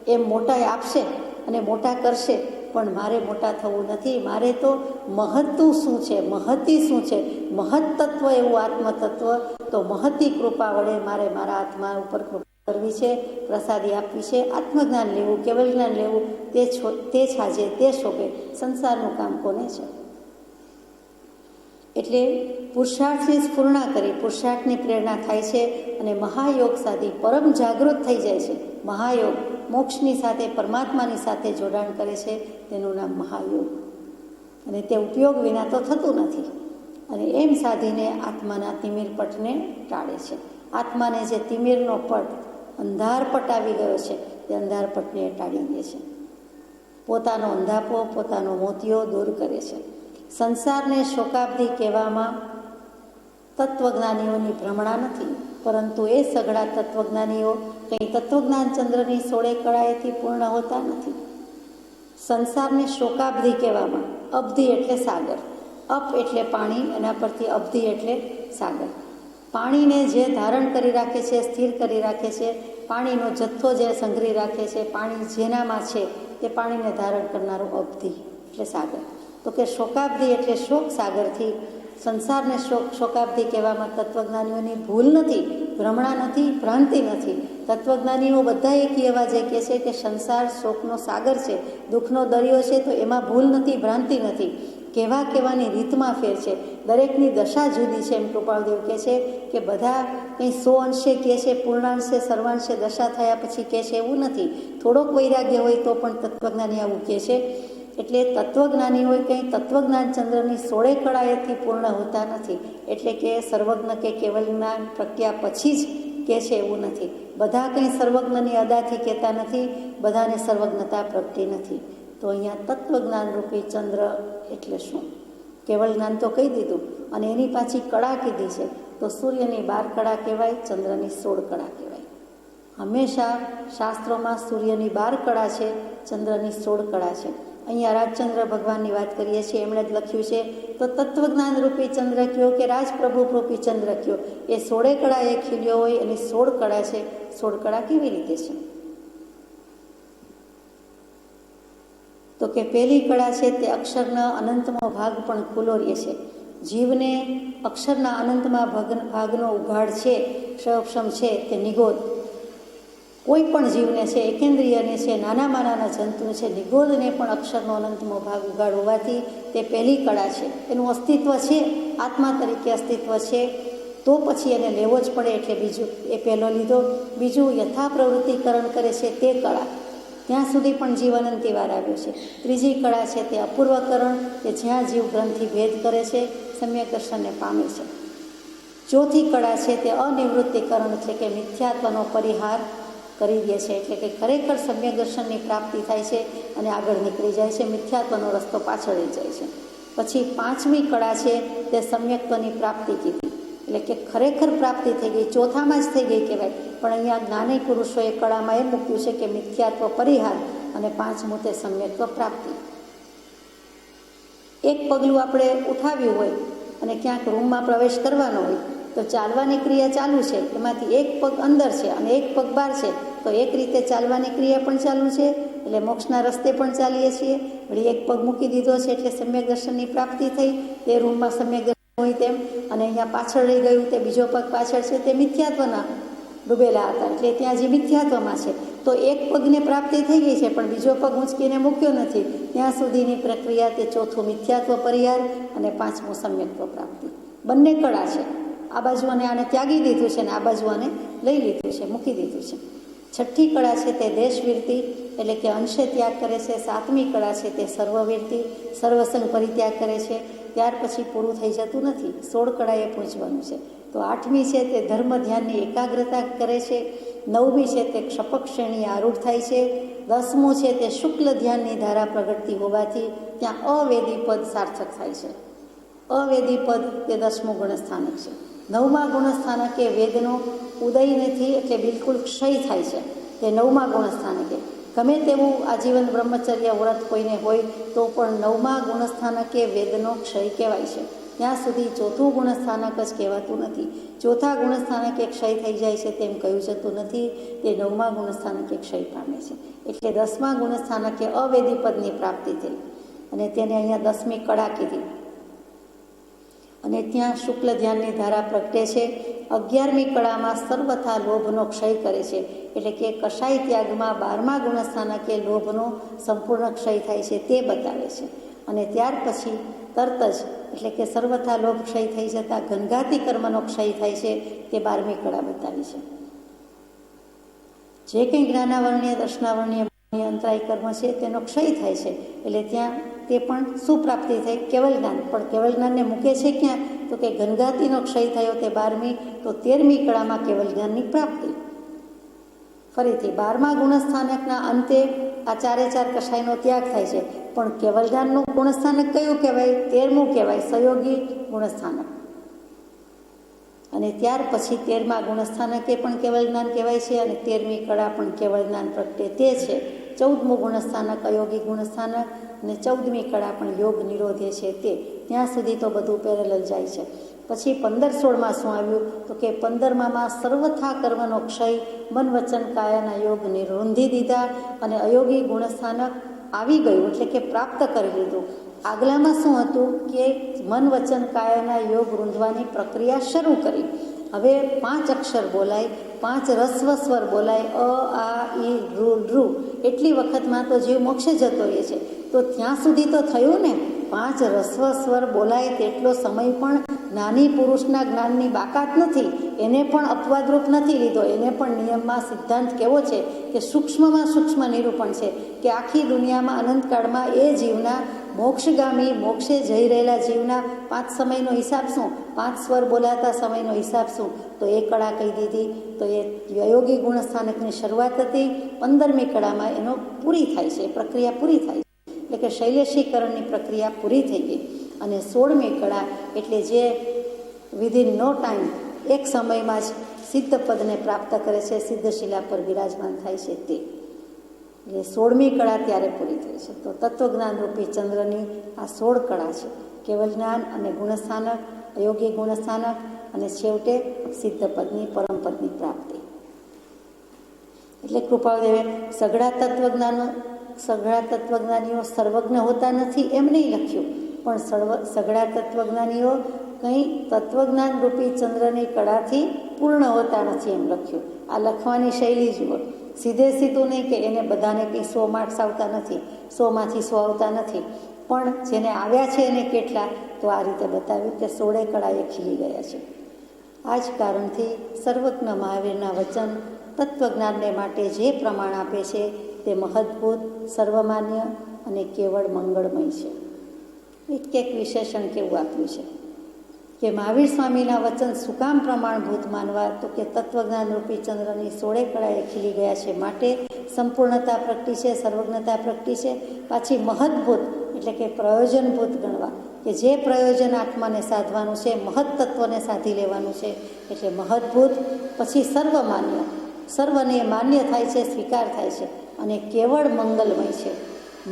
એમ મોટા આપશે અને મોટા કરશે. પણ મારે મોટા થવું નથી, મારે તો મહત્વ શું છે, મહતી શું છે, મહત્તત્વ એવું આત્મતત્વ, તો મહતી કૃપા વડે મારે મારા આત્મા ઉપર કૃપા કરવી છે, પ્રસાદી આપવી છે, આત્મજ્ઞાન લેવું, કેવલ જ્ઞાન લેવું, તે છાજે, તે શોભે. સંસારનું કામ કોને છે? એટલે પુરુષાર્થની સ્ફૂર્ણા કરી, પુરુષાર્થની પ્રેરણા થાય છે અને મહાયોગ સાધી પરમ જાગૃત થઈ જાય છે. મહાયોગ મોક્ષની સાથે, પરમાત્માની સાથે જોડાણ કરે છે, તેનું નામ મહાયોગ. અને તે ઉપયોગ વિના તો થતું નથી. અને એમ સાધીને આત્માના તિમિર પટને ટાળે છે. આત્માને જે તિમિરનો પટ, અંધાર પટ આવી ગયો છે, તે અંધારપટને ટાળી દે છે. પોતાનો અંધાપો, પોતાનો મોતિયો દૂર કરે છે. સંસારને શોકાબ્દી કહેવામાં તત્વજ્ઞાનીઓની ભ્રમણા નથી, પરંતુ એ સઘળા તત્વજ્ઞાનીઓ કંઈ તત્વજ્ઞાન ચંદ્રની 16 કળાએથી પૂર્ણ હોતા નથી. સંસારને શોકાબ્દી કહેવામાં, અબ્ધિ એટલે સાગર, અપ એટલે પાણી, એના પરથી અબ્ધિ એટલે સાગર. પાણીને જે ધારણ કરી રાખે છે, સ્થિર કરી રાખે છે, પાણીનો જથ્થો જે સંગ્રહી રાખે છે, પાણી જેનામાં છે તે પાણીને ધારણ કરનારો અબ્ધિ એટલે સાગર. તો કે શોકાબ્ધિ એટલે શોક સાગરથી સંસારને શોકાબ્ધિ કહેવામાં તત્વજ્ઞાનીઓની ભૂલ નથી, ભ્રમણા નથી, ભ્રાંતિ નથી. તત્વજ્ઞાનીઓ બધા એકી અવાજે કહે છે કે સંસાર શોકનો સાગર છે, દુઃખનો દરિયો છે, તો એમાં ભૂલ નથી, ભ્રાંતિ નથી. કહેવાની રીતમાં ફેર છે, દરેકની દશા જુદી છે. એમ કૃપાળદેવ કહે છે કે બધા કંઈ 100 અંશે કહે છે, પૂર્ણાંશે સર્વાંશે દશા થયા પછી કહે છે, એવું નથી. થોડોક વૈરાગ્ય હોય તો પણ તત્વજ્ઞાની આવું કહે છે. એટલે તત્વજ્ઞાની હોય કંઈ તત્વજ્ઞાન ચંદ્રની 16 કળાએથી પૂર્ણ હોતા નથી. એટલે કે સર્વજ્ઞ કે કેવલ જ્ઞાન પ્રક્રિયા પછી જ કહે છે એવું નથી. બધા કંઈ સર્વજ્ઞની અદાથી કહેતા નથી, બધાને સર્વજ્ઞતા પ્રગટી નથી. તો અહીંયા તત્વજ્ઞાન રૂપી ચંદ્ર એટલે શું? કેવલ જ્ઞાન તો કહી દીધું, અને એની પાછી કળા કીધી છે. તો સૂર્યની 12 કળા કહેવાય, ચંદ્રની 16 કળા કહેવાય. હંમેશા શાસ્ત્રોમાં સૂર્યની 12 કળા છે, ચંદ્રની 16 કળા છે. અહીંયા રાજચંદ્ર ભગવાનની વાત કરીએ છીએ, એમણે જ લખ્યું છે. તો તત્વજ્ઞાન રૂપી ચંદ્ર કયો કે રાજપ્રભુ રૂપી ચંદ્ર કયો, એ 16 કળા એ ખીલ્યો હોય, એની 16 કળા છે. 16 કળા કેવી રીતે છે? તો કે પહેલી કળા છે તે અક્ષરના અનંતનો ભાગ પણ ખુલ્લો રહે છે. જીવને અક્ષરના અનંતમાં ભાગનો ઉઘાડ છે, ક્ષયક્ષમ છે, તે નિગોદ. કોઈ પણ જીવને છે, એકેન્દ્રિયને છે, નાનામાં નાના જંતુને છે, નિગોદને પણ અક્ષરનો અનંતનો ભાગ ઉઘાડ હોવાથી તે પહેલી કળા છે. એનું અસ્તિત્વ છે, આત્મા તરીકે અસ્તિત્વ છે, તો પછી એને લેવો જ પડે. એટલે બીજું એ પહેલો લીધો. બીજું યથા પ્રવૃત્તિકરણ કરે છે તે કળા, ત્યાં સુધી પણ જીવ અનંતિવાર આવ્યો છે. ત્રીજી કળા છે તે અપૂર્વકરણ, કે જ્યાં જીવ ગ્રંથિ ભેદ કરે છે, સમ્યક દર્શનને પામે છે. ચોથી કળા છે તે અનિવૃત્તિકરણ, એટલે કે મિથ્યાત્વનો પરિહાર કરી દે છે. એટલે કે ખરેખર સમ્યક દર્શનની પ્રાપ્તિ થાય છે અને આગળ નીકળી જાય છે, મિથ્યાત્વનો રસ્તો પાછળ રહી જાય છે. પછી પાંચમી કળા છે તે સમ્યક્ત્વની પ્રાપ્તિ કીધી, એટલે કે ખરેખર પ્રાપ્તિ થઈ ગઈ, ચોથામાં જ થઈ ગઈ કહેવાય. પણ અહીંયા જ્ઞાની પુરુષોએ કળામાં એમ મૂક્યું છે કે મિથ્યાત્વ પરિહાર, અને પાંચમું તે સમ્યક્ત્વ પ્રાપ્તિ. એક પગલું આપણે ઉઠાવ્યું હોય અને ક્યાંક રૂમમાં પ્રવેશ કરવાનો હોય, તો ચાલવાની ક્રિયા ચાલુ છે, એમાંથી એક પગ અંદર છે અને એક પગ બહાર છે, તો એક રીતે ચાલવાની ક્રિયા પણ ચાલુ છે, એટલે મોક્ષના રસ્તે પણ ચાલીએ છીએ. વળી એક પગ મૂકી દીધો છે એટલે સમ્યક દર્શનની પ્રાપ્તિ થઈ, તે રૂમમાં સમ્યક દર્શન હોય તેમ. અને અહીંયા પાછળ રહી ગયું, તે બીજો પગ પાછળ છે, તે મિથ્યાત્વના ડૂબેલા હતા, એટલે ત્યાં જે મિથ્યાત્વમાં છે. તો એક પગને પ્રાપ્તિ થઈ ગઈ છે, પણ બીજો પગ ઊંચકીને મૂક્યો નથી, ત્યાં સુધીની પ્રક્રિયા તે ચોથું મિથ્યાત્વ પરિહાર અને પાંચમું સમ્યક્ત્વ પ્રાપ્તિ. બંને કળા છે. આ બાજુ અને આને ત્યાગી દીધું છે, ને આ બાજુ આને લઈ લીધું છે, મૂકી દીધું છે. છઠ્ઠી કળા છે તે દેશવીરતિ, એટલે કે અંશે ત્યાગ કરે છે. સાતમી કળા છે તે સર્વવીરતિ, સર્વસંગ પરિત્યાગ કરે છે. ત્યાર પછી પૂરું થઈ જતું નથી, 16 કળાએ પહોંચવાનું છે. તો આઠમી છે તે ધર્મ ધ્યાનની એકાગ્રતા કરે છે. નવમી છે તે ક્ષપક શ્રેણી આરૂઢ થાય છે. 10મું છે તે શુક્લ ધ્યાનની ધારા પ્રગટતી હોવાથી ત્યાં અવેદી પદ સાર્થક થાય છે. અવેદી પદ તે 10મું ગુણસ્થાનક છે. 9મા ગુણસ્થાનકે વેદનો ઉદય નથી, એટલે બિલકુલ ક્ષય થાય છે, તે 9મા ગુણસ્થાનકે. ગમે તેવું આજીવન બ્રહ્મચર્ય વ્રત કોઈને હોય તો પણ 9મા ગુણસ્થાનકે વેદનો ક્ષય કહેવાય છે. ત્યાં સુધી ચોથું ગુણસ્થાનક જ કહેવાતું નથી. ચોથા ગુણસ્થાનકે ક્ષય થઈ જાય છે તેમ કહ્યું જતું નથી, તે 9મા ગુણસ્થાનકે ક્ષય પામે છે. એટલે 10મા ગુણસ્થાનકે અવેદી પદની પ્રાપ્તિ થઈ, અને તેને અહીંયા 10મી કળા કીધી, અને ત્યાં શુક્લ ધ્યાનની ધારા પ્રગટે છે. 11મી કળામાં સર્વથા લોભનો ક્ષય કરે છે, એટલે કે કષાય ત્યાગમાં 12મા ગુણસ્થાનકે લોભનો સંપૂર્ણ ક્ષય થાય છે તે બતાવે છે. અને ત્યાર પછી તરત જ, એટલે કે સર્વથા લોભ ક્ષય થઈ જતાં ઘનઘાતી કર્મનો ક્ષય થાય છે, તે 12મી કળા બતાવી છે. જે કંઈ જ્ઞાનાવરણીય દર્શનાવરણીય અંતરાય કર્મ છે તેનો ક્ષય થાય છે, એટલે ત્યાં તે પણ સુપ્રાપ્તિ થઈ, કેવલ જ્ઞાન. પણ કેવલ જ્ઞાનને મૂકે છે ક્યાં? તો કે ઘનઘાતીનો ક્ષય થયો તે 12મી, તો 13મી કળામાં કેવલ જ્ઞાનની પ્રાપ્તિ. ફરીથી 12મા ગુણસ્થાનકના અંતે આ ચારે ચાર કષાયનો ત્યાગ થાય છે, પણ કેવલદાનનું ગુણસ્થાનક કયું કહેવાય? 13મું કહેવાય, સહયોગી ગુણસ્થાનક. અને ત્યાર પછી 13મા ગુણસ્થાનકે પણ કેવલ જ્ઞાન કહેવાય છે અને 13મી કળા પણ કેવલ જ્ઞાન પ્રગટે તે છે. 14મું ગુણસ્થાનક અયોગી ગુણસ્થાનક અને 14મી કળા પણ યોગ નિરોધે છે તે. ત્યાં સુધી તો બધું પેરેલલ જાય છે. પછી 15-16માં શું આવ્યું? તો કે 15માં સર્વથા કર્મનો ક્ષય, મન વચન કાયાના યોગ નિરુંધી દીધા અને અયોગી ગુણસ્થાનક આવી ગયું, એટલે કે પ્રાપ્ત કરી લીધું. આગલામાં શું હતું કે મન વચન કાયાના યોગ રૂંધવાની પ્રક્રિયા શરૂ કરી. હવે 5 અક્ષર બોલાય, 5 રસ્વ સ્વર બોલાય, અ આ ઈ ઋ. એટલી વખતમાં તો જીવ મોક્ષે જતો રહે છે. તો ત્યાં સુધી તો થયું ને. 5 રસ્વ સ્વર બોલાય તેટલો સમય પણ જ્ઞાની પુરુષના જ્ઞાનની બાકાત નથી. એને પણ અપવાદરૂપ નથી લીધો. એને પણ નિયમમાં સિદ્ધાંત કેવો છે કે સૂક્ષ્મમાં સૂક્ષ્મ નિરૂપણ છે કે આખી દુનિયામાં અનંતકાળમાં એ જીવના મોક્ષગામી, મોક્ષે જઈ રહેલા જીવના 5 સમયનો હિસાબ શું? 5 સ્વર બોલાતા સમયનો હિસાબ શું? તો એ કળા કહી દીધી. તો એ અયોગી ગુણસ્થાનકની શરૂઆત હતી. 15મી કળામાં એનો પૂરી થાય છે, પ્રક્રિયા પૂરી થાય છે. એટલે કે શૈલેષીકરણની પ્રક્રિયા પૂરી થઈ ગઈ. અને 16મી કળા એટલે જે વિધિન નો ટાઈમ, એક સમયમાં જ સિદ્ધ પદને પ્રાપ્ત કરે છે, સિદ્ધશિલા પર બિરાજમાન થાય છે તે. એટલે 16મી કળા ત્યારે પૂરી થઈ છે. તો તત્વજ્ઞાન રૂપી ચંદ્રની આ 16 કળા છે. કેવલ જ્ઞાન અને ગુણસ્થાનક, અયોગી ગુણસ્થાનક અને છેવટે સિદ્ધ પદની, પરમપદની પ્રાપ્તિ. એટલે કૃપાદેવે સઘળા તત્વજ્ઞાનીઓ સર્વજ્ઞ હોતા નથી એમ નહીં લખ્યું, પણ સઘળા તત્વજ્ઞાનીઓ કંઈ તત્વજ્ઞાન રૂપી ચંદ્રની કળાથી પૂર્ણ હોતા નથી એમ લખ્યું. આ લખવાની શૈલી જુઓ. સીધે સીધું નહીં કે એને બધાને કંઈ 100 માર્ક્સ આવતા નથી, 100માંથી 100 આવતા નથી, પણ જેને આવ્યા છે એને કેટલા, તો આ રીતે બતાવ્યું કે 16 કળાએ ખીલી ગયા છે. આ જ કારણથી સર્વજ્ઞ મહાવીરના વચન તત્વજ્ઞાનને માટે જે પ્રમાણ આપે છે તે મહદભૂત, સર્વમાન્ય અને કેવળ મંગળમય છે. એક વિશેષણ કેવું આપ્યું છે કે મહાવીર સ્વામીના વચન શું કામ પ્રમાણભૂત માનવા? તો કે તત્વજ્ઞાન રૂપી ચંદ્રની 16 કળાએ ખીલી ગયા છે માટે સંપૂર્ણતા પ્રગટી છે, સર્વજ્ઞતા પ્રગટી છે. પાછી મહદભૂત એટલે કે પ્રયોજનભૂત ગણવા, કે જે પ્રયોજન આત્માને સાધવાનું છે, મહદ તત્વને સાધી લેવાનું છે, એટલે મહદભૂત. પછી સર્વમાન્ય, સર્વને માન્ય થાય છે, સ્વીકાર થાય છે. અને કેવળ મંગલમય છે,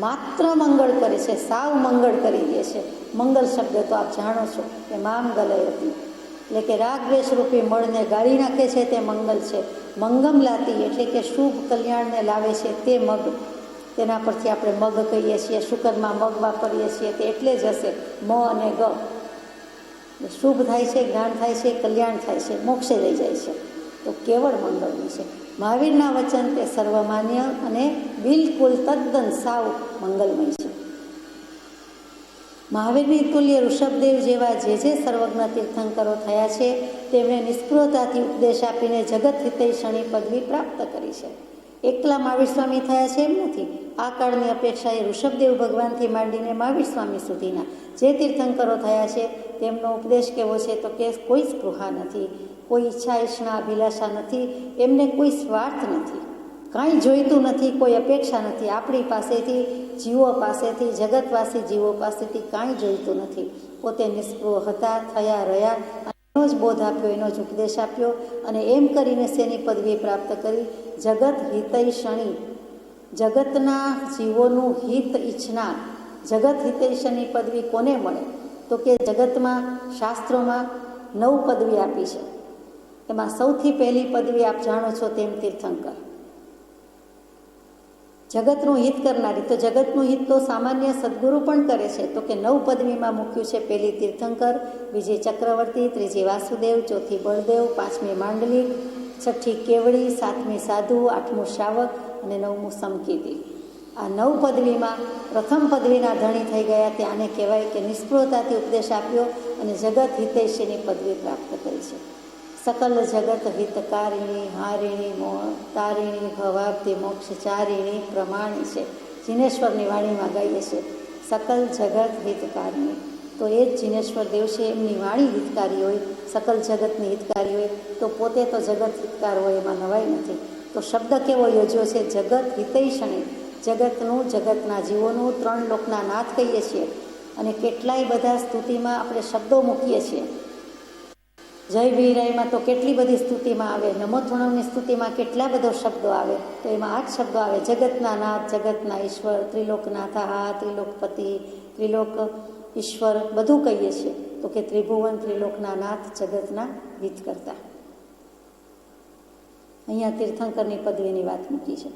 માત્ર મંગળ કરે છે, સાવ મંગળ કરી દે છે. મંગલ શબ્દ તો આપ જાણો છો કે માંગલય હતી, એટલે કે રાગ દ્વેષ રૂપી મળને ગાળી નાખે છે તે મંગલ છે. મંગમ લાતી એટલે કે શુભ કલ્યાણને લાવે છે તે મગ. તેના પરથી આપણે મગ કહીએ છીએ, શુકરમાં મગ વાપરીએ છીએ, તે એટલે જ હશે મ અને ગ. શુભ થાય છે, જ્ઞાન થાય છે, કલ્યાણ થાય છે, મોક્ષે લઈ જાય છે. તો કેવળ મંગળનું છે. મહાવીરના વચન તે સર્વમાન્ય અને બિલકુલ તદ્દન સાવ મંગલમય છે. મહાવીરની તુલ્ય ઋષભદેવ જેવા જે સર્વજ્ઞ તીર્થંકરો થયા છે તેમણે નિષ્પૃહતાથી ઉપદેશ આપીને જગત હિતૈષણી પદવી પ્રાપ્ત કરી છે. એકલા મહાવીર સ્વામી થયા છે એમ નથી. આ કાળની અપેક્ષાએ ઋષભદેવ ભગવાનથી માંડીને મહાવીર સ્વામી સુધીના જે તીર્થંકરો થયા છે તેમનો ઉપદેશ કેવો છે? તો કે કોઈ સ્પૃહા નથી, કોઈ ઈચ્છા ઈચ્છના અભિલાષા નથી, એમને કોઈ સ્વાર્થ નથી, કાંઈ જોઈતું નથી, કોઈ અપેક્ષા નથી. આપણી પાસેથી, જીવો પાસેથી, જગતવાસી જીવો પાસેથી કાંઈ જોઈતું નથી. પોતે નિષ્પૃહ હતા, થયા, રહ્યા. એનો જ બોધ આપ્યો, એનો જ ઉપદેશ આપ્યો અને એમ કરીને શેની પદવી પ્રાપ્ત કરી? જગત હિતૈષણી, જગતના જીવોનું હિત ઈચ્છનાર. જગત હિતૈષણી પદવી કોને મળે? તો કે જગતમાં શાસ્ત્રોમાં 9 પદવી આપી છે. એમાં સૌથી પહેલી પદવી આપ જાણો છો તેમ તીર્થંકર, જગતનું હિત કરનારી. તો જગતનું હિત તો સામાન્ય સદગુરુ પણ કરે છે. તો કે 9 પદવીમાં મૂક્યું છે. પહેલી તીર્થંકર, બીજી ચક્રવર્તી, ત્રીજી વાસુદેવ, ચોથી બળદેવ, 5મી માંડલિક, 6ઠ્ઠી કેવડી, 7મી સાધુ, 8મું શાવક અને 9મું સમકીર્તિ. આ 9 પદવીમાં પ્રથમ પદવીના ધણી થઈ ગયા ત્યાંને કહેવાય કે નિષ્પૃહતાથી ઉપદેશ આપ્યો અને જગત હિતૈષીની પદવી પ્રાપ્ત કરી છે. સકલ જગત હિતકારિણી, હારિણી, તારિણી, ભવાબ્ધિ મોક્ષચારિણી પ્રમાણી છે. જીનેશ્વરની વાણીમાં ગાઈએ છે સકલ જગત હિતકારિણી. તો એ જ જીનેશ્વર દેવ છે, એમની વાણી હિતકારી હોય, સકલ જગતની હિતકારી હોય, તો પોતે તો જગત હિતકાર હોય, એમાં નવાઈ નથી. તો શબ્દ કેવો યોજ્યો છે? જગત હિતૈષણી. જગતનું, જગતના જીવોનું, 3 લોકના નાથ કહીએ છીએ અને કેટલાય બધા સ્તુતિમાં આપણે શબ્દો મૂકીએ છીએ. જય વીરાયમાં તો કેટલી બધી સ્તુતિમાં આવે, નમોત્વણવની સ્તુતિમાં કેટલા બધા શબ્દો આવે, તો એમાં 8 શબ્દો આવે. જગતના નાથ, જગતના ઈશ્વર, ત્રિલોકનાથા, ત્રિલોકપતિ, ત્રિલોક ઈશ્વર બધું કહીએ છીએ. તો કે ત્રિભુવન, ત્રિલોકના નાથ, જગતના હિત કરતા. અહીંયા તીર્થંકરની પદવીની વાત મૂકી છે.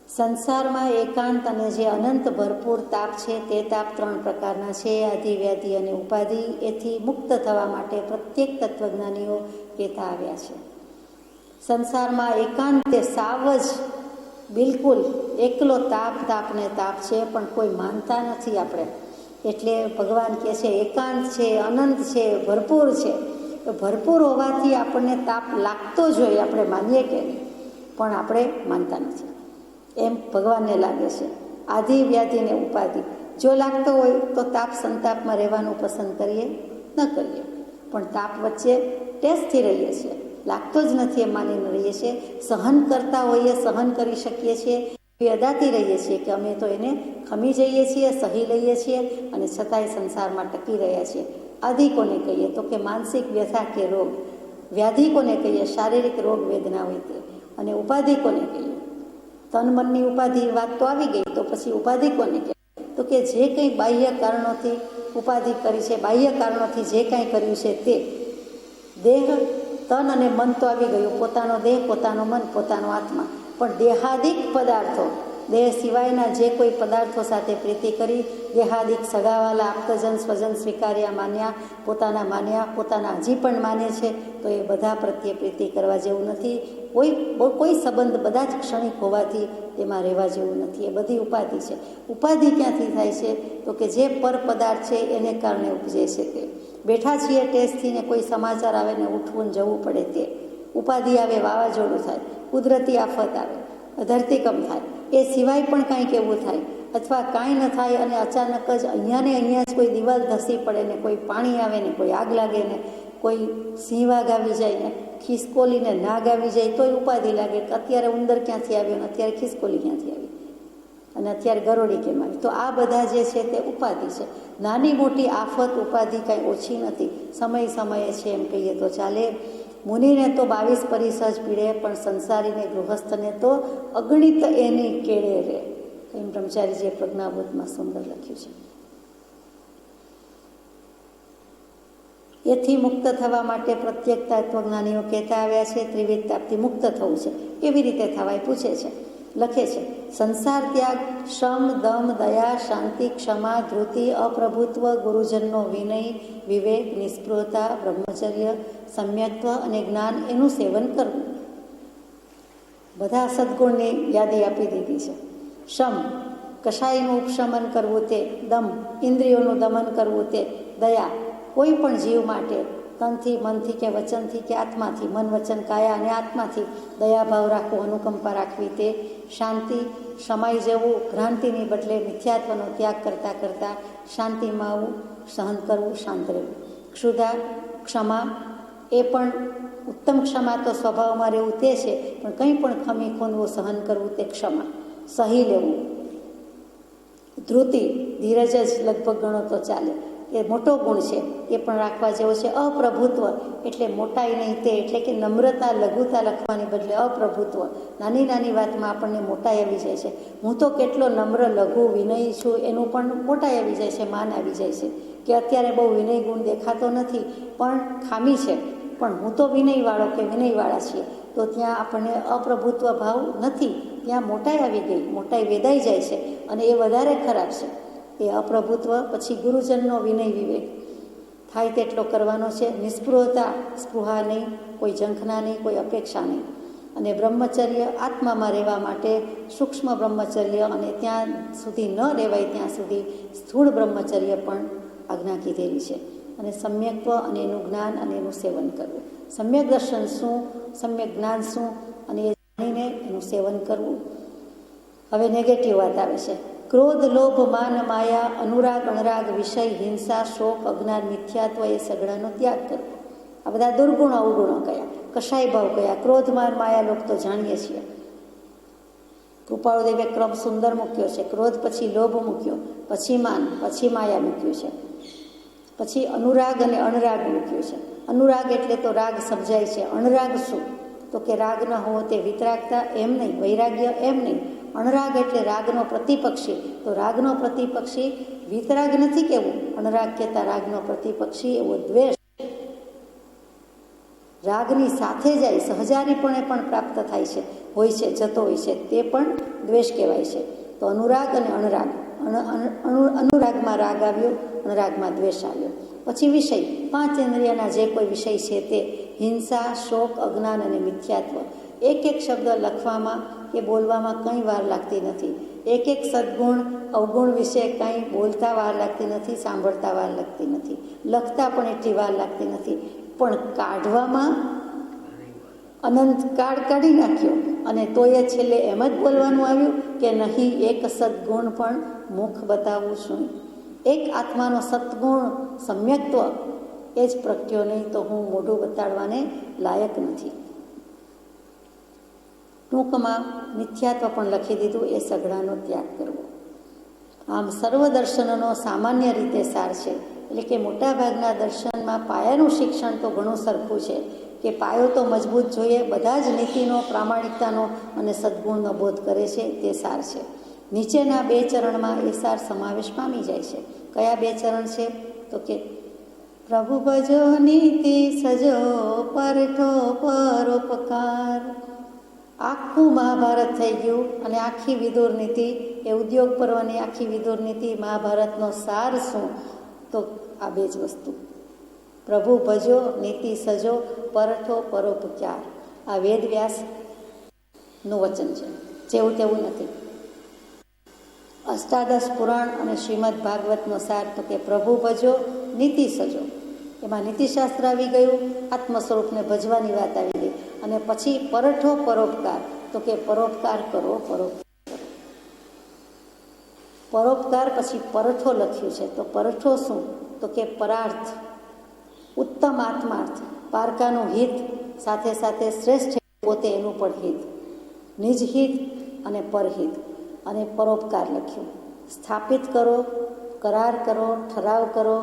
સંસારમાં એકાંત અને જે અનંત ભરપૂર તાપ છે તે તાપ 3 પ્રકારના છે: આધિ, વ્યાધિ અને ઉપાધિ. એથી મુક્ત થવા માટે પ્રત્યેક તત્વજ્ઞાનીઓ કહેતા આવ્યા છે. સંસારમાં એકાંત તે સાવ જ બિલકુલ એકલો તાપ ને તાપ છે, પણ કોઈ માનતા નથી આપણે. એટલે ભગવાન કહે છે એકાંત છે, અનંત છે, ભરપૂર છે. ભરપૂર હોવાથી આપણને તાપ લાગતો જ હોય, આપણે માનીએ કે નહીં, પણ આપણે માનતા નથી એમ ભગવાનને લાગે છે. આધિ, વ્યાધિ ને ઉપાધિ જો લાગતો હોય તો તાપ સંતાપમાં રહેવાનું પસંદ કરીએ ન કરીએ, પણ તાપ વચ્ચે ટેસ્ટથી રહીએ છીએ, લાગતો જ નથી એમ માનીને રહીએ છીએ. સહન કરતા હોઈએ, સહન કરી શકીએ છીએ, એ અદાથી રહીએ છીએ કે અમે તો એને ખમી જઈએ છીએ, સહી લઈએ છીએ અને છતાંય સંસારમાં ટકી રહ્યા છીએ. આધિ કોને કહીએ? તો કે માનસિક વ્યથા કે રોગ. વ્યાધિ કોને કહીએ? શારીરિક રોગ વેદના હોય તે. અને ઉપાધિ કોને કહીએ? તન મનની ઉપાધિ વાત તો આવી ગઈ, તો પછી ઉપાધિ કોને કહીએ? તો કે જે કંઈ બાહ્ય કારણોથી ઉપાધિ કરી છે, બાહ્ય કારણોથી જે કાંઈ કર્યું છે તે. દેહ, તન અને મન તો આવી ગયું, પોતાનો દેહ, પોતાનો મન, પોતાનો આત્મા. પણ દેહાદિક પદાર્થો, દેહ સિવાયના જે કોઈ પદાર્થો સાથે પ્રીતિ કરી, દેહાદિક સગાવાલા, આપ્તજન, સ્વજન સ્વીકાર્યા માન્યા, પોતાના હજી પણ માને છે, તો એ બધા પ્રત્યે પ્રીતિ કરવા જેવું નથી. કોઈ સંબંધ બધા જ ક્ષણિક હોવાથી તેમાં રહેવા જેવું નથી. એ બધી ઉપાધિ છે. ઉપાધિ ક્યાંથી થાય છે? તો કે જે પર પદાર્થ છે એને કારણે ઉપજે છે તે. બેઠા છીએ ટેસ્ટથી ને કોઈ સમાચાર આવે ને ઉઠવું ને જવું પડે તે. ઉપાધિ આવે, વાવાઝોડું થાય, કુદરતી આફત આવે, ધરતીકંપ થાય, એ સિવાય પણ કાંઈક એવું થાય, અથવા કાંઈ ન થાય અને અચાનક જ અહીંયા ને અહીંયા જ કોઈ દિવાલ ધસી પડે ને કોઈ પાણી આવે ને કોઈ આગ લાગે ને કોઈ સિંહ વાઘ આવી જાય ને ખિસકોલીને નાગ આવી જાય તોય ઉપાધિ લાગે કે અત્યારે ઉંદર ક્યાંથી આવ્યો ને અત્યારે ખિસકોલી ક્યાંથી આવી અને અત્યારે ગરોળી કેમ આવી. તો આ બધા જે છે તે ઉપાધિ છે. નાની મોટી આફત ઉપાધિ કાંઈ ઓછી નથી, સમયે છે એમ કહીએ તો ચાલે. મુનિને તો 22 પરિસ જ પીડે, પણ સંસારીને ગૃહસ્થને તો અગણિત એની કેળે રે. એમ બ્રહ્મચારીજીએ પ્રજ્ઞાબોધમાં સુંદર લખ્યું છે. એથી મુક્ત થવા માટે પ્રત્યેક તત્વજ્ઞાનીઓ કહેતા આવ્યા છે ત્રિવિધ તાપથી મુક્ત થવું છે. કેવી રીતે થવાય પૂછે છે, લખે છે: સંસાર ત્યાગ, શમ, દમ, દયા, શાંતિ, ક્ષમા, ધૃતિ, અપ્રભુત્વ, ગુરુજનનો વિનય, વિવેક, નિસ્પૃહતા, બ્રહ્મચર્ય, સમ્યક્ત્વ અને જ્ઞાન, એનું સેવન કરવું. બધા સદ્ગુણની યાદી આપી દીધી છે. શમ, કશાયનું ઉપશમન કરવું તે. દમ, ઇન્દ્રિયોનું દમન કરવું તે. દયા, કોઈ પણ જીવ માટે તનથી, મનથી કે વચનથી કે આત્માથી, મન, વચન, કાયા અને આત્માથી દયાભાવ રાખવો, અનુકંપા રાખવી તે. શાંતિ, સમાઈ જવું, ભ્રાંતિની બદલે મિથ્યાત્વનો ત્યાગ કરતાં કરતાં શાંતિમાં આવવું, સહન કરવું, શાંત રહેવું. ક્ષુધા, ક્ષમા, એ પણ ઉત્તમ ક્ષમા તો સ્વભાવમાં રહેવું તે છે, પણ કંઈ પણ ખમી ખોનવું, સહન કરવું તે ક્ષમા, સહી લેવું. ધૃતિ, ધીરજ જ લગભગ ગણો તો ચાલે, એ મોટો ગુણ છે, એ પણ રાખવા જેવો છે. અપ્રભુત્વ એટલે મોટાઈ નહીં તે, એટલે કે નમ્રતા, લઘુતા લખવાની બદલે અપ્રભુત્વ. નાની નાની વાતમાં આપણને મોટાઈ આવી જાય છે. હું તો કેટલો નમ્ર, લઘુ, વિનયી છું એનું પણ મોટાઈ આવી જાય છે, માન આવી જાય છે. કે અત્યારે બહુ વિનય ગુણ દેખાતો નથી પણ ખામી છે, પણ હું તો વિનયવાળો કે વિનયવાળા છીએ, તો ત્યાં આપણને અપ્રભુત્વ ભાવ નથી, ત્યાં મોટાઈ આવી ગઈ, મોટાઈ વેદાઈ જાય છે અને એ વધારે ખરાબ છે. એ અપ્રભુત્વ. પછી ગુરુજનનો વિનય, વિવેક થાય તેટલો કરવાનો છે. નિસ્પૃહતા, સ્પૃહા નહીં, કોઈ ઝંખના નહીં, કોઈ અપેક્ષા નહીં. અને બ્રહ્મચર્ય, આત્મામાં રહેવા માટે સૂક્ષ્મ બ્રહ્મચર્ય, અને ત્યાં સુધી ન રહેવાય ત્યાં સુધી સ્થૂળ બ્રહ્મચર્ય પણ આજ્ઞા કીધેલી છે. અને સમ્યક્ત્વ અને એનું જ્ઞાન અને એનું સેવન કરવું. સમ્યક દર્શન શું, સમ્યક જ્ઞાન શું, અને એ જાણીને એનું સેવન કરવું. હવે નેગેટિવ વાત આવે છે. ક્રોધ, લોભ, માન, માયા, અનુરાગ, અણરાગ, વિષય, હિંસા, શોક, અજ્ઞાન, મિથ્યાત્વ, એ સગડાનો ત્યાગ કરવો. આ બધા દુર્ગુણો, અવગુણો કયા. કશાય ભાવ કયા, ક્રોધ માન માયા લોક તો જાણીએ છીએ. કૃપાળુદેવે ક્રમ સુંદર મૂક્યો છે. ક્રોધ પછી લોભ મૂક્યો, પછી માન, પછી માયા મૂક્યું છે, પછી અનુરાગ અને અણરાગ મૂક્યું છે. અનુરાગ એટલે તો રાગ સમજાય છે. અણરાગ શું? તો કે રાગ ન હોવો તે વિતરાગતા એમ નહીં, વૈરાગ્ય એમ નહીં. અણરાગ એટલે રાગનો પ્રતિપક્ષી. તો રાગનો પ્રતિપક્ષી વિતરાગ નથી કેવું, અણરાગ કહેતા રાગનો પ્રતિપક્ષી એવો દ્વેષ રાગની સાથે જાય, સહજારીપણે પણ પ્રાપ્ત થાય છે, હોય છે, જતો હોય છે, તે પણ દ્વેષ કહેવાય છે. તો અનુરાગ અને અણરાગ, અનુરાગમાં રાગ આવ્યો, અણરાગમાં દ્વેષ આવ્યો. પછી વિષય, 5 ઇન્દ્રિયના જે કોઈ વિષય છે તે હિંસા, શોક, અજ્ઞાન અને મિથ્યાત્વ. એક એક શબ્દ લખવામાં કે બોલવામાં કંઈ વાર લાગતી નથી. એક એક સદગુણ અવગુણ વિશે કંઈ બોલતા વાર લાગતી નથી, સાંભળતા વાર લાગતી નથી, લખતા પણ એટલી વાર લાગતી નથી, પણ કાઢવામાં અનંત કાળ કાઢી નાખ્યો. અને તોય છેલ્લે એમ જ બોલવાનું આવ્યું કે નહીં એક સદગુણ પણ મુખ બતાવું છું. એક આત્માનો સદગુણ સમ્યક્ત્વ એ જ પ્રગટ્યો નહીં તો હું મોઢું બતાડવાને લાયક નથી. ટૂંકમાં મિથ્યાત્વ પણ લખી દીધું, એ સઘળાનો ત્યાગ કરવો. આમ સર્વ દર્શનનો સામાન્ય રીતે સાર છે. એટલે કે મોટાભાગના દર્શનમાં પાયાનું શિક્ષણ તો ઘણું સરખું છે કે પાયો તો મજબૂત જોઈએ, બધા જ નીતિનો, પ્રામાણિકતાનો અને સદગુણનો બોધ કરે છે, તે સાર છે. નીચેના 2 ચરણમાં એ સાર સમાવેશ પામી જાય છે. કયા 2 ચરણ છે? તો કે પ્રભુ ભજો નીતિ સજો પરઠો પરોપકાર. આખું મહાભારત થઈ ગયું અને આખી વિદુર નીતિ એ ઉદ્યોગ પર્વની આખી વિદુર નીતિ, મહાભારતનો સાર શું? તો આ 2 જ વસ્તુ, પ્રભુ ભજો નીતિ સજો પરઠો પરોપકાર. આ વેદ વ્યાસનું વચન છે, જેવું તેવું નથી. અષ્ટાદશ પુરાણ અને શ્રીમદ ભાગવતનો સાર તો કે પ્રભુ ભજો નીતિ સજો. એમાં નીતિશાસ્ત્ર આવી ગયું, આત્મ સ્વરૂપને ભજવાની વાત આવી ગઈ. અને પછી પરઠો પરોપકાર, તો કે પરોપકાર કરો, પરોપકાર પછી પરઠો લખ્યું છે. તો પરઠો શું? તો કે પરાર્થ, ઉત્તમ આત્માર્થ, પારકાનું હિત, સાથે સાથે શ્રેષ્ઠ પોતે એનું પણ હિત, નિજ હિત અને પરહિત. અને પરોપકાર લખ્યું. સ્થાપિત કરો, કરાર કરો, ઠરાવ કરો,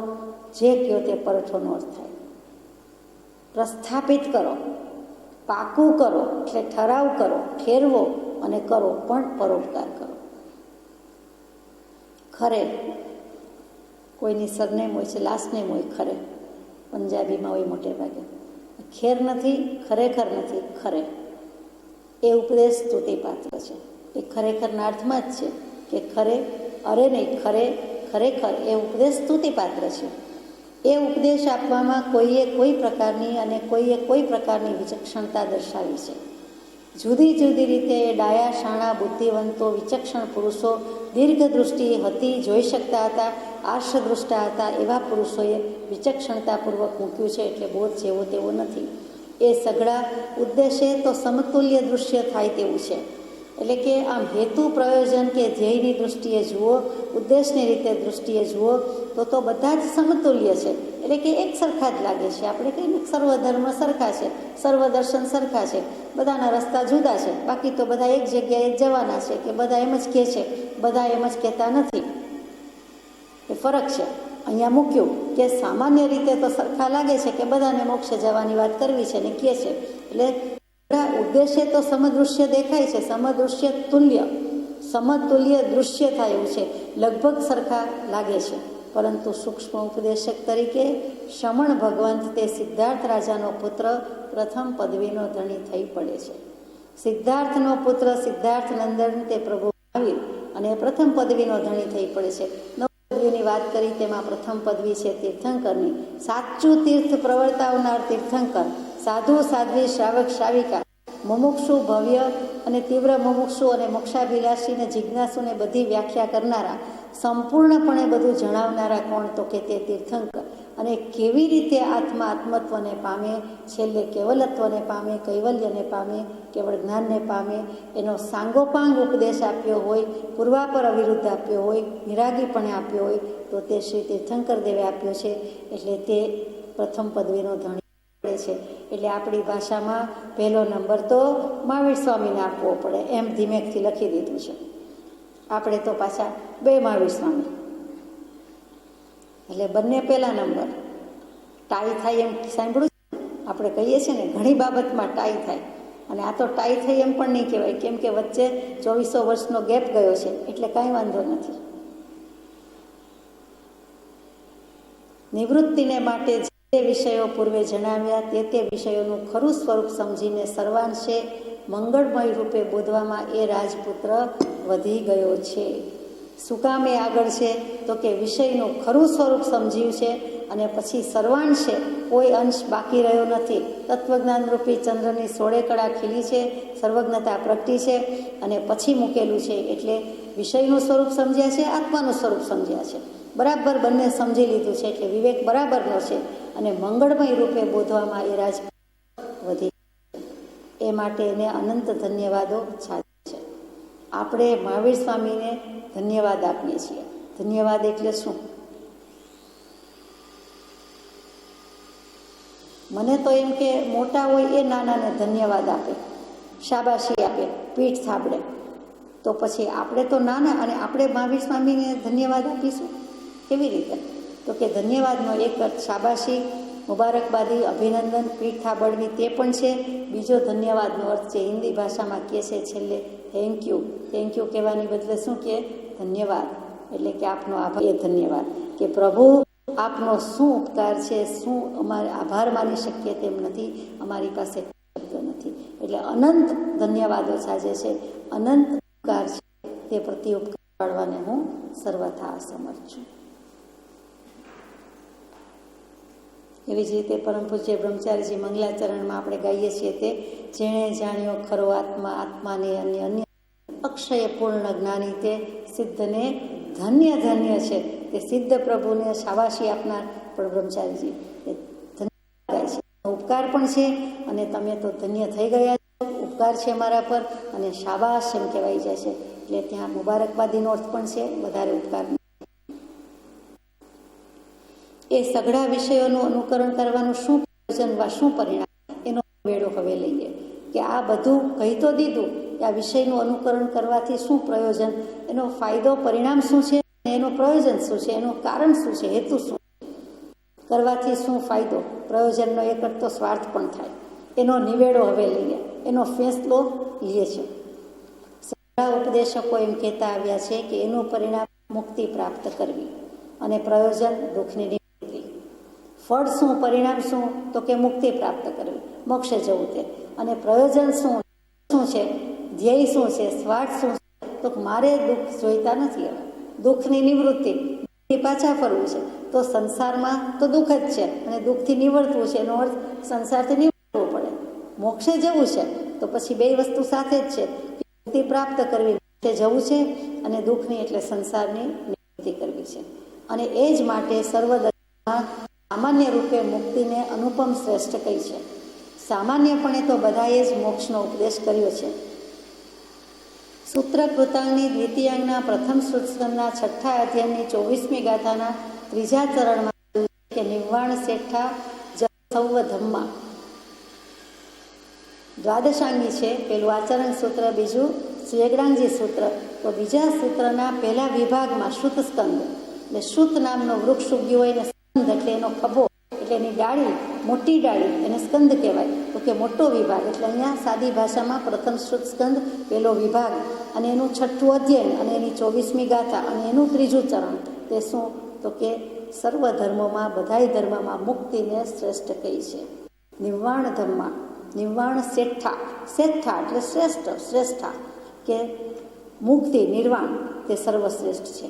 જે કહો તે પરઠોનો અર્થ થાય. પ્રસ્થાપિત કરો, પાકું કરો એટલે ઠરાવ કરો, ઠેરવો અને કરો પણ પરોપકાર કરો. ખરે, કોઈની સરનેમ હોય છે, લાસ્ટ નેમ હોય ખરે, પંજાબીમાં હોય મોટે ભાગે. ખેર નથી, ખરેખર નથી, ખરે. એ ઉપદેશ સ્તુતિપાત્ર છે. એ ખરેખરના અર્થમાં જ છે કે ખરે, અરે નહીં, ખરે, ખરેખર. એ ઉપદેશ સ્તુતિપાત્ર છે. એ ઉપદેશ આપવામાં કોઈએ કોઈ પ્રકારની અને કોઈએ કોઈ પ્રકારની વિચક્ષણતા દર્શાવી છે. જુદી જુદી રીતે એ ડાયા, શાણા, બુદ્ધિવંતો, વિચક્ષણ પુરુષો, દીર્ઘ દૃષ્ટિ હતી, જોઈ શકતા હતા, આર્ષદૃષ્ટા હતા, એવા પુરુષોએ વિચક્ષણતાપૂર્વક મૂક્યું છે. એટલે બોધ જેવો તેવો નથી. એ સઘળા ઉદ્દેશે તો સમતુલ્ય દૃશ્ય થાય તેવું છે. એટલે કે આમ હેતુ, પ્રયોજન કે ધ્યેયની દૃષ્ટિએ જુઓ, ઉદ્દેશની રીતે દૃષ્ટિએ જુઓ તો બધા જ સમતુલ્ય છે. એટલે કે એક સરખા જ લાગે છે. આપણે કહીએ સર્વ ધર્મ સરખા છે, સર્વ દર્શન સરખા છે, બધાના રસ્તા જુદા છે, બાકી તો બધા એક જગ્યાએ જવાના છે, કે બધા એમ જ કહે છે, બધા એમ જ કહેતા નથી. એ ફરક છે. અહીંયા મૂક્યું કે સામાન્ય રીતે તો સરખા લાગે છે કે બધાને મોક્ષે જવાની વાત કરવી છે ને કહે છે. એટલે ઉદ્દેશ્ય તો સમદૃશ્ય દેખાય છે, સમતુલ્ય દૃશ્ય થાય એવું છે, લગભગ સરખા લાગે છે. પરંતુ સૂક્ષ્મ ઉપદેશક તરીકે શમણ ભગવંત તે સિદ્ધાર્થ રાજાનો પુત્ર પ્રથમ પદવીનો ધણી થઈ પડે છે. સિદ્ધાર્થનો પુત્ર સિદ્ધાર્થ નંદન તે પ્રભુ મહાવીર અને પ્રથમ પદવીનો ધણી થઈ પડે છે. 9 પદવીની વાત કરી, તેમાં પ્રથમ પદવી છે તીર્થંકરની. સાચું તીર્થ પ્રવર્તાવનાર તીર્થંકર, સાધુ સાધ્વી, શ્રાવક શ્રાવિકા, મુમુક્ષુ, ભવ્ય અને તીવ્ર મુમુક્ષુ અને મોક્ષાભિલાષીને, જિજ્ઞાસુને બધી વ્યાખ્યા કરનારા, સંપૂર્ણપણે બધું જણાવનારા કોણ? તો કે તે તીર્થંકર. અને કેવી રીતે આત્મા આત્મત્વને પામે, છેલ્લે કેવલત્વને પામે, કૈવલ્યને પામે, કેવળ જ્ઞાનને પામે, એનો સાંગોપાંગ ઉપદેશ આપ્યો હોય, પૂર્વાપર અવિરુદ્ધ આપ્યો હોય, નિરાગીપણે આપ્યો હોય, તો તે શ્રી તીર્થંકર દેવે આપ્યો છે. એટલે તે પ્રથમ પદવીનો ધણી છે. એટલે આપણી ભાષામાં પહેલો નંબર તો મહાવીર સ્વામીને આપવો પડે એમ ધીમેકથી લખી દીધું છે. આપણે તો પાછા 2 મહાવીર સ્વામી, એટલે બંને પહેલા નંબર. ટાઈ થાય એમ સાંભળ્યું આપણે કહીએ છીએ ને, ઘણી બાબતમાં ટાઈ થાય, અને આ તો ટાઈ થઈ એમ પણ નહીં કહેવાય, કેમ કે વચ્ચે 2400 વર્ષનો ગેપ ગયો છે, એટલે કાંઈ વાંધો નથી. નિવૃત્તિને માટે જે વિષયો પૂર્વે જણાવ્યા તે વિષયોનું ખરું સ્વરૂપ સમજીને સર્વાંશે મંગળમય રૂપે બોધવામાં એ રાજપુત્ર વધી ગયો છે. શું કામ એ આગળ છે? તો કે વિષયનું ખરું સ્વરૂપ સમજ્યું છે, અને પછી સર્વાંશે કોઈ અંશ બાકી રહ્યો નથી. તત્વજ્ઞાન રૂપી ચંદ્રની 16 કળા ખીલી છે, સર્વજ્ઞતા પ્રગટી છે, અને પછી મૂકેલું છે. એટલે વિષયનું સ્વરૂપ સમજ્યા છે, આત્માનું સ્વરૂપ સમજ્યા છે, બરાબર બંને સમજી લીધું છે. એટલે વિવેક બરાબરનો છે, અને મંગળમય રૂપે બોધવામાં એ રાજ વધી એ માટે એને અનંત ધન્યવાદો છાયા છે. આપણે મહાવીર સ્વામીને ધન્યવાદ આપીએ છીએ. ધન્યવાદ એટલે શું? મને તો એમ કે મોટા હોય એ નાનાને ધન્યવાદ આપે, શાબાશી આપે, પીઠ થાબડે. તો પછી આપણે તો નાના, અને આપણે મહાવીર સ્વામીને ધન્યવાદ આપીશું કેવી રીતે? તો કે ધન્યવાદનો એક અર્થ શાબાશી, મુબારકબાદી, અભિનંદન, પીઠ થાબડવી તે પણ છે. બીજો ધન્યવાદનો અર્થ છે, હિન્દી ભાષામાં કહે છે છેલ્લે થેન્ક યુ. થેન્ક યુ કહેવાની બદલે શું કહે? ધન્યવાદ. એટલે કે આપનો આભાર, એ ધન્યવાદ. કે પ્રભુ આપનો શું ઉપકાર છે, શું અમારે આભાર માની શકીએ તેમ નથી, અમારી પાસે શબ્દ નથી. એટલે અનંત ધન્યવાદો સાજે છે, અનંત ઉપકાર છે, તે પ્રતિ ઉપકાર પાડવાને હું સર્વથા અસમર્થ છું. એવી જ રીતે પરમ પૂજ્ય બ્રહ્મચારીજી મંગલાચરણમાં આપણે ગાઈએ છીએ તે, જેણે જાણ્યો ખરો આત્મા, આત્માને અને અન્ય અક્ષય પૂર્ણ જ્ઞાની તે સિદ્ધને ધન્ય ધન્ય છે. તે સિદ્ધ પ્રભુને શાબાશી આપનાર પણ બ્રહ્મચારીજી એ ધન્યવાદ ગાય છે. ઉપકાર પણ છે, અને તમે તો ધન્ય થઈ ગયા છો, ઉપકાર છે મારા પર, અને શાબાશ એમ કહેવાય જાય છે. એટલે ત્યાં મુબારકબાદીનો અર્થ પણ છે, વધારે ઉપકાર. એ સઘળા વિષયોનું અનુકરણ કરવાનું શું પ્રયોજન વા શું પરિણામ, એનો વેળો હવે લઈએ. કે આ બધું કહી તો દીધું કે આ વિષયનું અનુકરણ કરવાથી શું પ્રયોજન, એનો ફાયદો, પરિણામ શું છે, એનું પ્રયોજન શું છે, એનું કારણ શું છે, હેતુ શું, કરવાથી શું ફાયદો, પ્રયોજનનો એક અર્થ તો સ્વાર્થ પણ થાય. એનો નિવેડો હવે લઈએ, એનો ફેંસલો લઈએ છે. સઘળા ઉપદેશકો એમ કહેતા આવ્યા છે કે એનું પરિણામ મુક્તિ પ્રાપ્ત કરવી, અને પ્રયોજન દુઃખની નિવૃત્તિ. ફળ શું, પરિણામ શું? તો કે મુક્તિ પ્રાપ્ત કરવી, મોક્ષે જવું તે. અને પ્રયોજન શું છે, ધ્યેય શું છે, સ્વાર્થ શું છે? તો મારે દુઃખ જોઈતા નથી, હવે દુઃખની નિવૃત્તિ, પાછા ફરવું છે. તો સંસારમાં તો દુઃખ જ છે, અને દુઃખથી નિવૃત્તવું છે, એનો અર્થ સંસારથી નિવૃત્તવું પડે. મોક્ષે જવું છે તો પછી 2 વસ્તુ સાથે જ છે. મુક્તિ પ્રાપ્ત કરવી, મોક્ષે જવું છે, અને દુઃખની એટલે સંસારની નિવૃત્તિ કરવી છે. અને એ જ માટે સર્વદર્શનમાં સામાન્ય રૂપે મુક્તિને અનુપમ શ્રેષ્ઠ કહી છે. સામાન્યપણે તો બધાએ જ મોક્ષનો ઉપદેશ કર્યો છે. સૂત્ર કૃતાંગની દ્વિતીયાંગના પ્રથમ સ્કંદના 6થા અધ્યાયની 24મી ગાથાના 3જા ચરણમાં કે નિર્વાણ શેઠા સૌવ ધમ્મા. દ્વાદશાંગી છે, પેલું આચરણ સૂત્ર, બીજું સ્વેગડાંગજી સૂત્ર. તો બીજા સૂત્રના પહેલા વિભાગમાં શુત સ્કંદ, એટલે શુત નામનો વૃક્ષ ઉગ્યો હોય, ને સ્કંદ એટલે એનો ખભો, એટલે એની ડાળી, મોટી ડાળી, એને સ્કંદ કહેવાય. તો કે મોટો વિભાગ, એટલે અહીંયા સાદી ભાષામાં પ્રથમ શુત સ્કંદ, પહેલો વિભાગ, અને એનું 6થું અધ્યયન, અને એની 24મી ગાથા, અને એનું 3જું ચરણ. તે શું? તો કે સર્વ ધર્મોમાં, બધાય ધર્મમાં મુક્તિને શ્રેષ્ઠ કહી છે. નિર્વાણ ધમ્મા, નિર્વાણ શેઠા, શેઠા એટલે શ્રેષ્ઠ, શ્રેષ્ઠા, કે મુક્તિ, નિર્વાણ તે સર્વશ્રેષ્ઠ છે.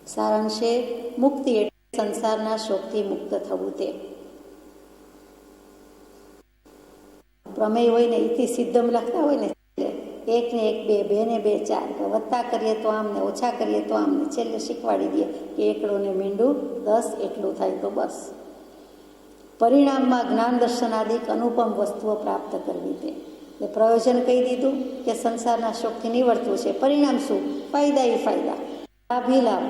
સારાંશે મુક્તિ એટલે સંસારના શોકથી મુક્ત થવું. તે પ્રમેય હોય ને, ઇતિ સિદ્ધમ લખતા હોય ને, 1 ને 1 2, 2 ને 2 4, વત્તા કરીએ તો આમ ને ઓછા કરીએ તો આમ, ને છેલ્લે શીખવાડી દે કે એકડો ને મીંડું 10, એટલું થાય તો બસ. પરિણામમાં જ્ઞાન દર્શનાદિક અનુપમ વસ્તુઓ પ્રાપ્ત કરવી. તે પ્રયોજન કહી દીધું કે સંસારના શોકથી નિવર્તવું છે. પરિણામ શું? ફાયદા, ફાયદા, લાભ,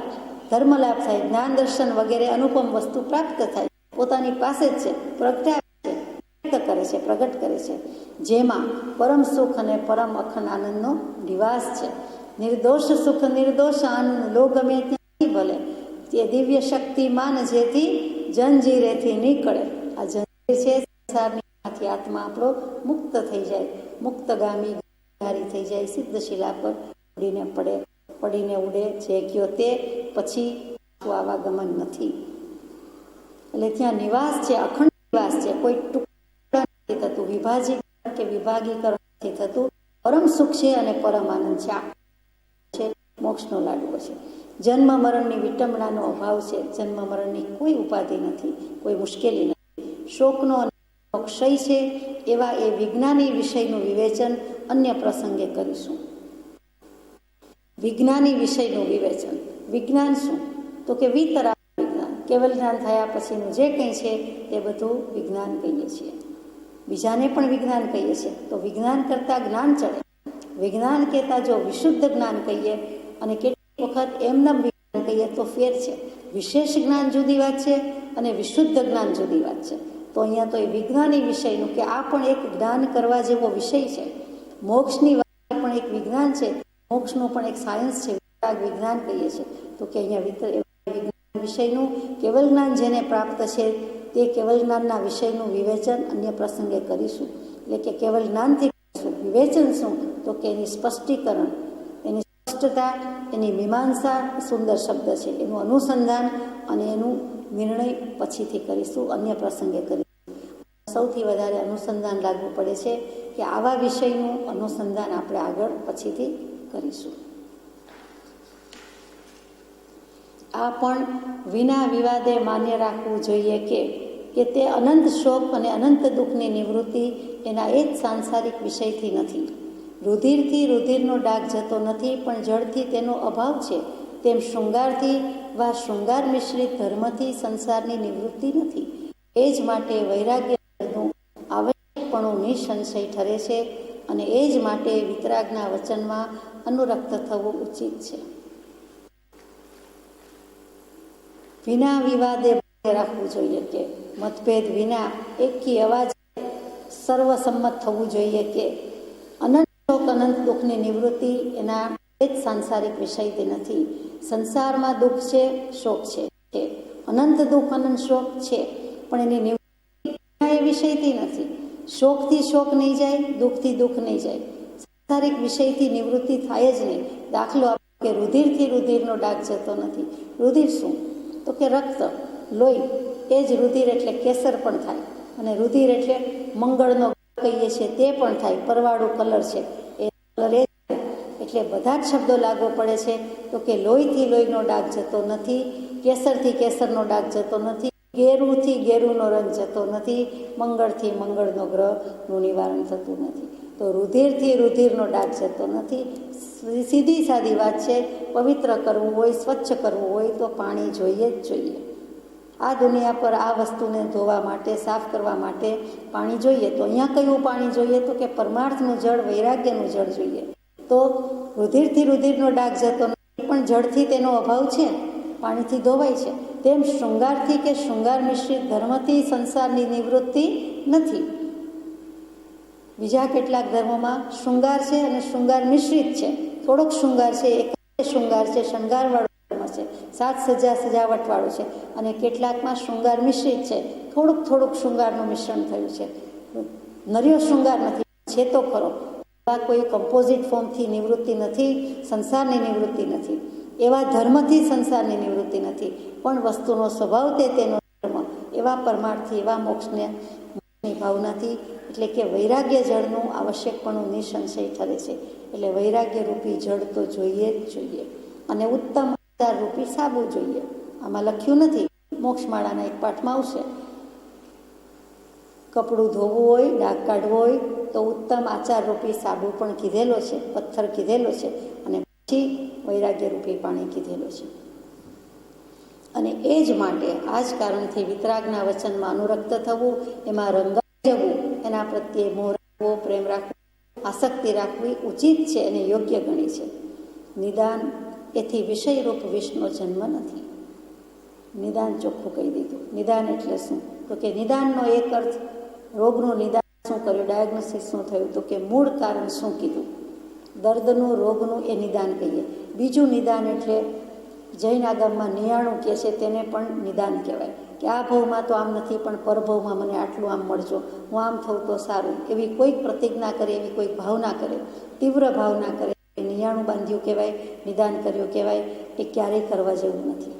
ધર્મ લાભ થાય, જ્ઞાન દર્શન વગેરે અનુપમ વસ્તુ પ્રાપ્ત થાય. પોતાની પાસે જ છે, પ્રગટાવે છે, વ્યક્ત કરે છે, પ્રગટ કરે છે, જેમાં પરમ સુખ અને પરમ અખંડ આનંદનો નિવાસ છે. નિર્દોષ સુખ નિર્દોષ આનંદ લો ગમે ત્યાંથી ભલે, તે દિવ્ય શક્તિમાન જેથી જંજીરેથી નીકળે. આ જંજીર છે સંસારનીમાંથી આત્મા આપણો મુક્ત થઈ જાય, મુક્તગામી થઈ જાય, સિદ્ધ શિલા પર પડીને ઉડે. જે ગયો તે પછી આવાગમન નથી. એટલે ત્યાં નિવાસ છે, અખંડ નિવાસ છે, કોઈ ટુકડા નથી થતું, વિભાજીત કે વિભાગીકરણ નથી થતું. પરમ સુખ છે અને પરમ આનંદ છે, મોક્ષનો લાડવો છે. જન્મ મરણની વિટંબણાનો અભાવ છે, જન્મ મરણની કોઈ ઉપાધિ નથી, કોઈ મુશ્કેલી નથી. શોકનો ક્ષય છે. એવા એ વિજ્ઞાની વિષયનું વિવેચન અન્ય પ્રસંગે કરીશું. વિજ્ઞાની વિષયનું વિવેચન. વિજ્ઞાન શું? તો કે વિતરાગ વિજ્ઞાન, કેવલ જ્ઞાન થયા પછીનું જે કંઈ છે તે બધું વિજ્ઞાન કહીએ છીએ. બીજાને પણ વિજ્ઞાન કહીએ છીએ, તો વિજ્ઞાન કરતાં જ્ઞાન ચડે. વિજ્ઞાન કહેતા જો વિશુદ્ધ જ્ઞાન કહીએ અને કેટલીક વખત એમનેમ વિજ્ઞાન કહીએ તો ફેર છે. વિશેષ જ્ઞાન જુદી વાત છે અને વિશુદ્ધ જ્ઞાન જુદી વાત છે. તો અહીંયા તો એ વિજ્ઞાની વિષયનું કે આ પણ એક જ્ઞાન કરવા જેવો વિષય છે. મોક્ષની વાત પણ એક વિજ્ઞાન છે, મોક્ષનું પણ એક સાયન્સ છે, વિજ્ઞાન કહીએ છીએ. તો કે અહીંયા વિજ્ઞાન વિષયનું કેવલ જ્ઞાન જેને પ્રાપ્ત છે તે કેવલ જ્ઞાનના વિષયનું વિવેચન અન્ય પ્રસંગે કરીશું. એટલે કે કેવલ જ્ઞાનથી વિવેચન શું? તો કે એની સ્પષ્ટીકરણ, એની સ્પષ્ટતા, એની મીમાંસા સુંદર શબ્દ છે, એનું અનુસંધાન અને એનું નિર્ણય પછીથી કરીશું, અન્ય પ્રસંગે કરીશું. સૌથી વધારે અનુસંધાન લાગવું પડે છે કે આવા વિષયનું અનુસંધાન આપણે આગળ પછીથી કરીશું. આ પણ વિના વિવાદે માન્ય રાખવું જોઈએ કે તે અનંત શોક અને અનંત દુઃખની નિવૃત્તિ એના એ જ સાંસારિક વિષયથી નથી. રુધિરથી રુધિરનો ડાઘ જતો નથી, પણ જળથી તેનો અભાવ છે. તેમ શૃંગારથી વા શૃંગાર મિશ્રિત ધર્મથી સંસારની નિવૃત્તિ નથી. એ જ માટે વૈરાગ્યનું આવશ્યકપણું નિસંશય ઠરે છે અને એ જ માટે વિતરાગના વચનમાં અનુરક્ત થવું ઉચિત છે. વિના વિવાદે રાખવું જોઈએ કે મતભેદ વિના એકી અવાજ સર્વસંમત થવું જોઈએ કે અનંત શોક અનંત દુઃખની નિવૃત્તિ એના એ જ સાંસારિક વિષયથી નથી. સંસારમાં દુઃખ છે, શોક છે, અનંત દુઃખ અનંત શોક છે, પણ એની નિવૃત્તિ એ વિષયથી નથી. શોકથી શોક નહીં જાય, દુઃખથી દુઃખ નહીં જાય, સાંસારિક વિષયથી નિવૃત્તિ થાય જ નહીં. દાખલો કે રુધિરથી રુધિરનો ડાઘ જતો નથી. રુધિર શું? તો કે રક્ત, લોહી. એ જ રુધિર એટલે કેસર પણ થાય, અને રુધિર એટલે મંગળનો કહીએ છીએ તે પણ થાય, પરવાળું કલર છે એ કલર એ. એટલે બધા જ શબ્દો લાગુ પડે છે. તો કે લોહીથી લોહીનો ડાઘ જતો નથી, કેસરથી કેસરનો ડાઘ જતો નથી, ગેરુથી ગેરુનો રંગ જતો નથી, મંગળથી મંગળનો ગ્રહનું નિવારણ થતું નથી. તો રુધિરથી રુધિરનો ડાઘ જતો નથી. સીધી સાદી વાત છે. પવિત્ર કરવું હોય, સ્વચ્છ કરવું હોય તો પાણી જોઈએ જ જોઈએ. આ દુનિયા પર આ વસ્તુને ધોવા માટે, સાફ કરવા માટે પાણી જોઈએ. તો અહીંયા કયું પાણી જોઈએ? તો કે પરમાર્થનું જળ, વૈરાગ્યનું જળ જોઈએ. તો રુધિરથી રુધિરનો ડાઘ જતો નથી, પણ જળથી તેનો અભાવ છે, પાણીથી ધોવાય છે. તેમ શૃંગારથી કે શૃંગાર મિશ્રિત ધર્મથી સંસારની નિવૃત્તિ નથી. બીજા કેટલાક ધર્મોમાં શૃંગાર છે અને શૃંગાર મિશ્રિત છે. થોડોક શૃંગાર છે, એક શૃંગાર છે, શણગારવાળો ધર્મ છે, સાજ સજાવટવાળો છે, અને કેટલાકમાં શૃંગાર મિશ્રિત છે, થોડુંક શૃંગારનું મિશ્રણ થયું છે. નર્યો શૃંગાર નથી, છે તો ખરો. કોઈ કમ્પોઝિટ ફોર્મથી નિવૃત્તિ નથી, સંસારની નિવૃત્તિ નથી. એવા ધર્મથી સંસારની નિવૃત્તિ નથી, પણ વસ્તુનો સ્વભાવ તેનો ધર્મ, એવા પરમાર્થથી, એવા મોક્ષની ભાવનાથી, એટલે કે વૈરાગ્ય જળનું આવશ્યકપણું નિસંશય ઠરે છે. એટલે વૈરાગ્ય રૂપી જળ તો જોઈએ જ જોઈએ, અને ઉત્તમ આચાર રૂપી સાબુ જોઈએ. આમાં લખ્યું નથી, મોક્ષમાળાના એક પાઠમાં આવશે. કપડું ધોવું હોય, ડાઘ કાઢવો હોય તો ઉત્તમ આચાર રૂપી સાબુ પણ કીધેલો છે, પથ્થર કીધેલો છે, અને પછી વૈરાગ્ય રૂપી પાણી કીધેલો છે. અને એ જ માટે આ જ કારણથી વિતરાગના વચનમાં અનુરક્ત થવું, એમાં રંગાઈ જવું, એના પ્રત્યે મોહ રાખવો, પ્રેમ રાખવો, આસક્તિ રાખવી ઉચિત છે અને યોગ્ય ગણી છે. નિદાન એથી વિષયરૂપ વિષનો જન્મ નથી. નિદાન ચોખ્ખું કહી દીધું. નિદાન એટલે શું? તો કે નિદાનનો એક અર્થ, રોગનું નિદાન શું કર્યું, ડાયગ્નોસિસ શું થયું, તો કે મૂળ કારણ શું કીધું, દર્દનું રોગનું એ નિદાન કહીએ. બીજું નિદાન એટલે જૈન આગમમાં નિયાણું કહે છે, તેને પણ નિદાન કહેવાય કે આ ભાવમાં તો આમ નથી પણ પરભવમાં મને આટલું આમ મળજો, હું આમ થઉં તો સારું, એવી કોઈક પ્રતિજ્ઞા કરે, એવી કોઈક ભાવના કરે, તીવ્ર ભાવના કરે, નિયાણું બાંધ્યું કહેવાય, નિદાન કર્યું કહેવાય. એ ક્યારેય કરવા જેવું નથી.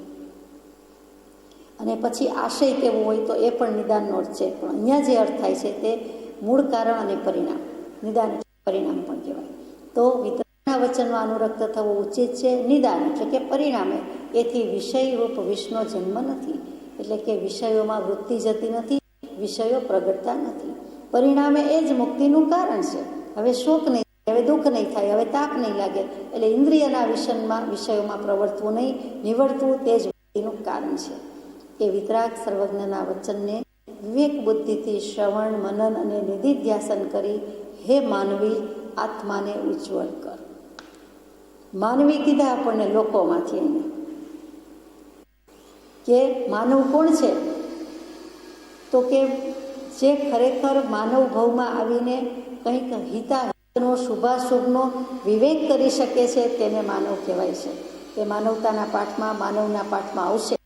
અને પછી આશય કેવો હોય તો એ પણ નિદાનનો અર્થ છે. પણ અહીંયા જે અર્થ થાય છે તે મૂળ કારણ અને પરિણામ, નિદાન પરિણામ પણ કહેવાય. તો વિતરાગના વચનનો અનુરક્ત થવો ઉચિત છે. નિદાન એટલે કે પરિણામે, એથી વિષયરૂપ વિષનો જન્મ નથી, એટલે કે વિષયોમાં વૃત્તિ જતી નથી, વિષયો પ્રગટતા નથી. પરિણામે એ જ મુક્તિનું કારણ છે. હવે શોક નહીં, હવે દુઃખ નહીં થાય, હવે તાપ નહીં લાગે, એટલે ઇન્દ્રિયના વિષયોમાં પ્રવર્તવું નહીં, નિવડતું તે જ મુક્તિનું કારણ છે. એ વિતરાગ સર્વજ્ઞના વચનને વિવેક બુદ્ધિથી શ્રવણ, મનન અને નિધિધ્યાસન કરી હે માનવી આત્માને ઉજ્જવળ કર. માનવી કીધા આપણને લોકોમાંથી એને કે માનવ કોણ છે? તો કે જે ખરેખર માનવ ભાવમાં આવીને કંઈક હિતાહિતનો, શુભાશુભનો વિવેક કરી શકે છે તેને માનવ કહેવાય છે. તે માનવતાના પાઠમાં, માનવના પાઠમાં આવશે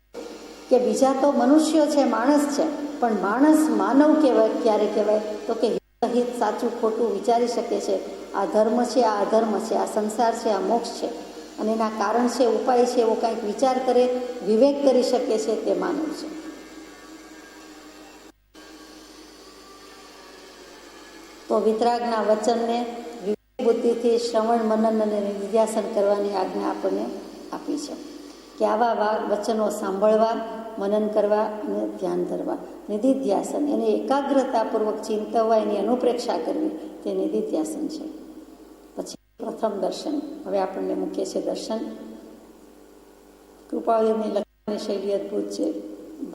કે બીજા તો મનુષ્યો છે, માણસ છે, પણ માણસ માનવ કહેવાય ક્યારે કહેવાય? તો કે હિત સાચું ખોટું વિચારી શકે છે. આ ધર્મ છે, આ અધર્મ છે, આ સંસાર છે, આ મોક્ષ છે, અને એના કારણ છે, ઉપાય છે, એવો કંઈક વિચાર કરે, વિવેક કરી શકે છે, તે માનવ છે. તો વિતરાગના વચનને વિવેક બુદ્ધિથી શ્રવણ, મનન અને નિધ્યાસન કરવાની આજ્ઞા આપણને આપી છે કે આવા વચનો સાંભળવા, મનન કરવા અને ધ્યાન ધરવા. નિધિધ્યાસન એને એકાગ્રતાપૂર્વક ચિંતવવા, એની અનુપ્રેક્ષા કરવી, તે નિધિધ્યાસન છે. પછી પ્રથમ દર્શન. હવે આપણને મૂકીએ છે દર્શન. કૃપાળુની લખવાની શૈલી અદ્ભુત છે.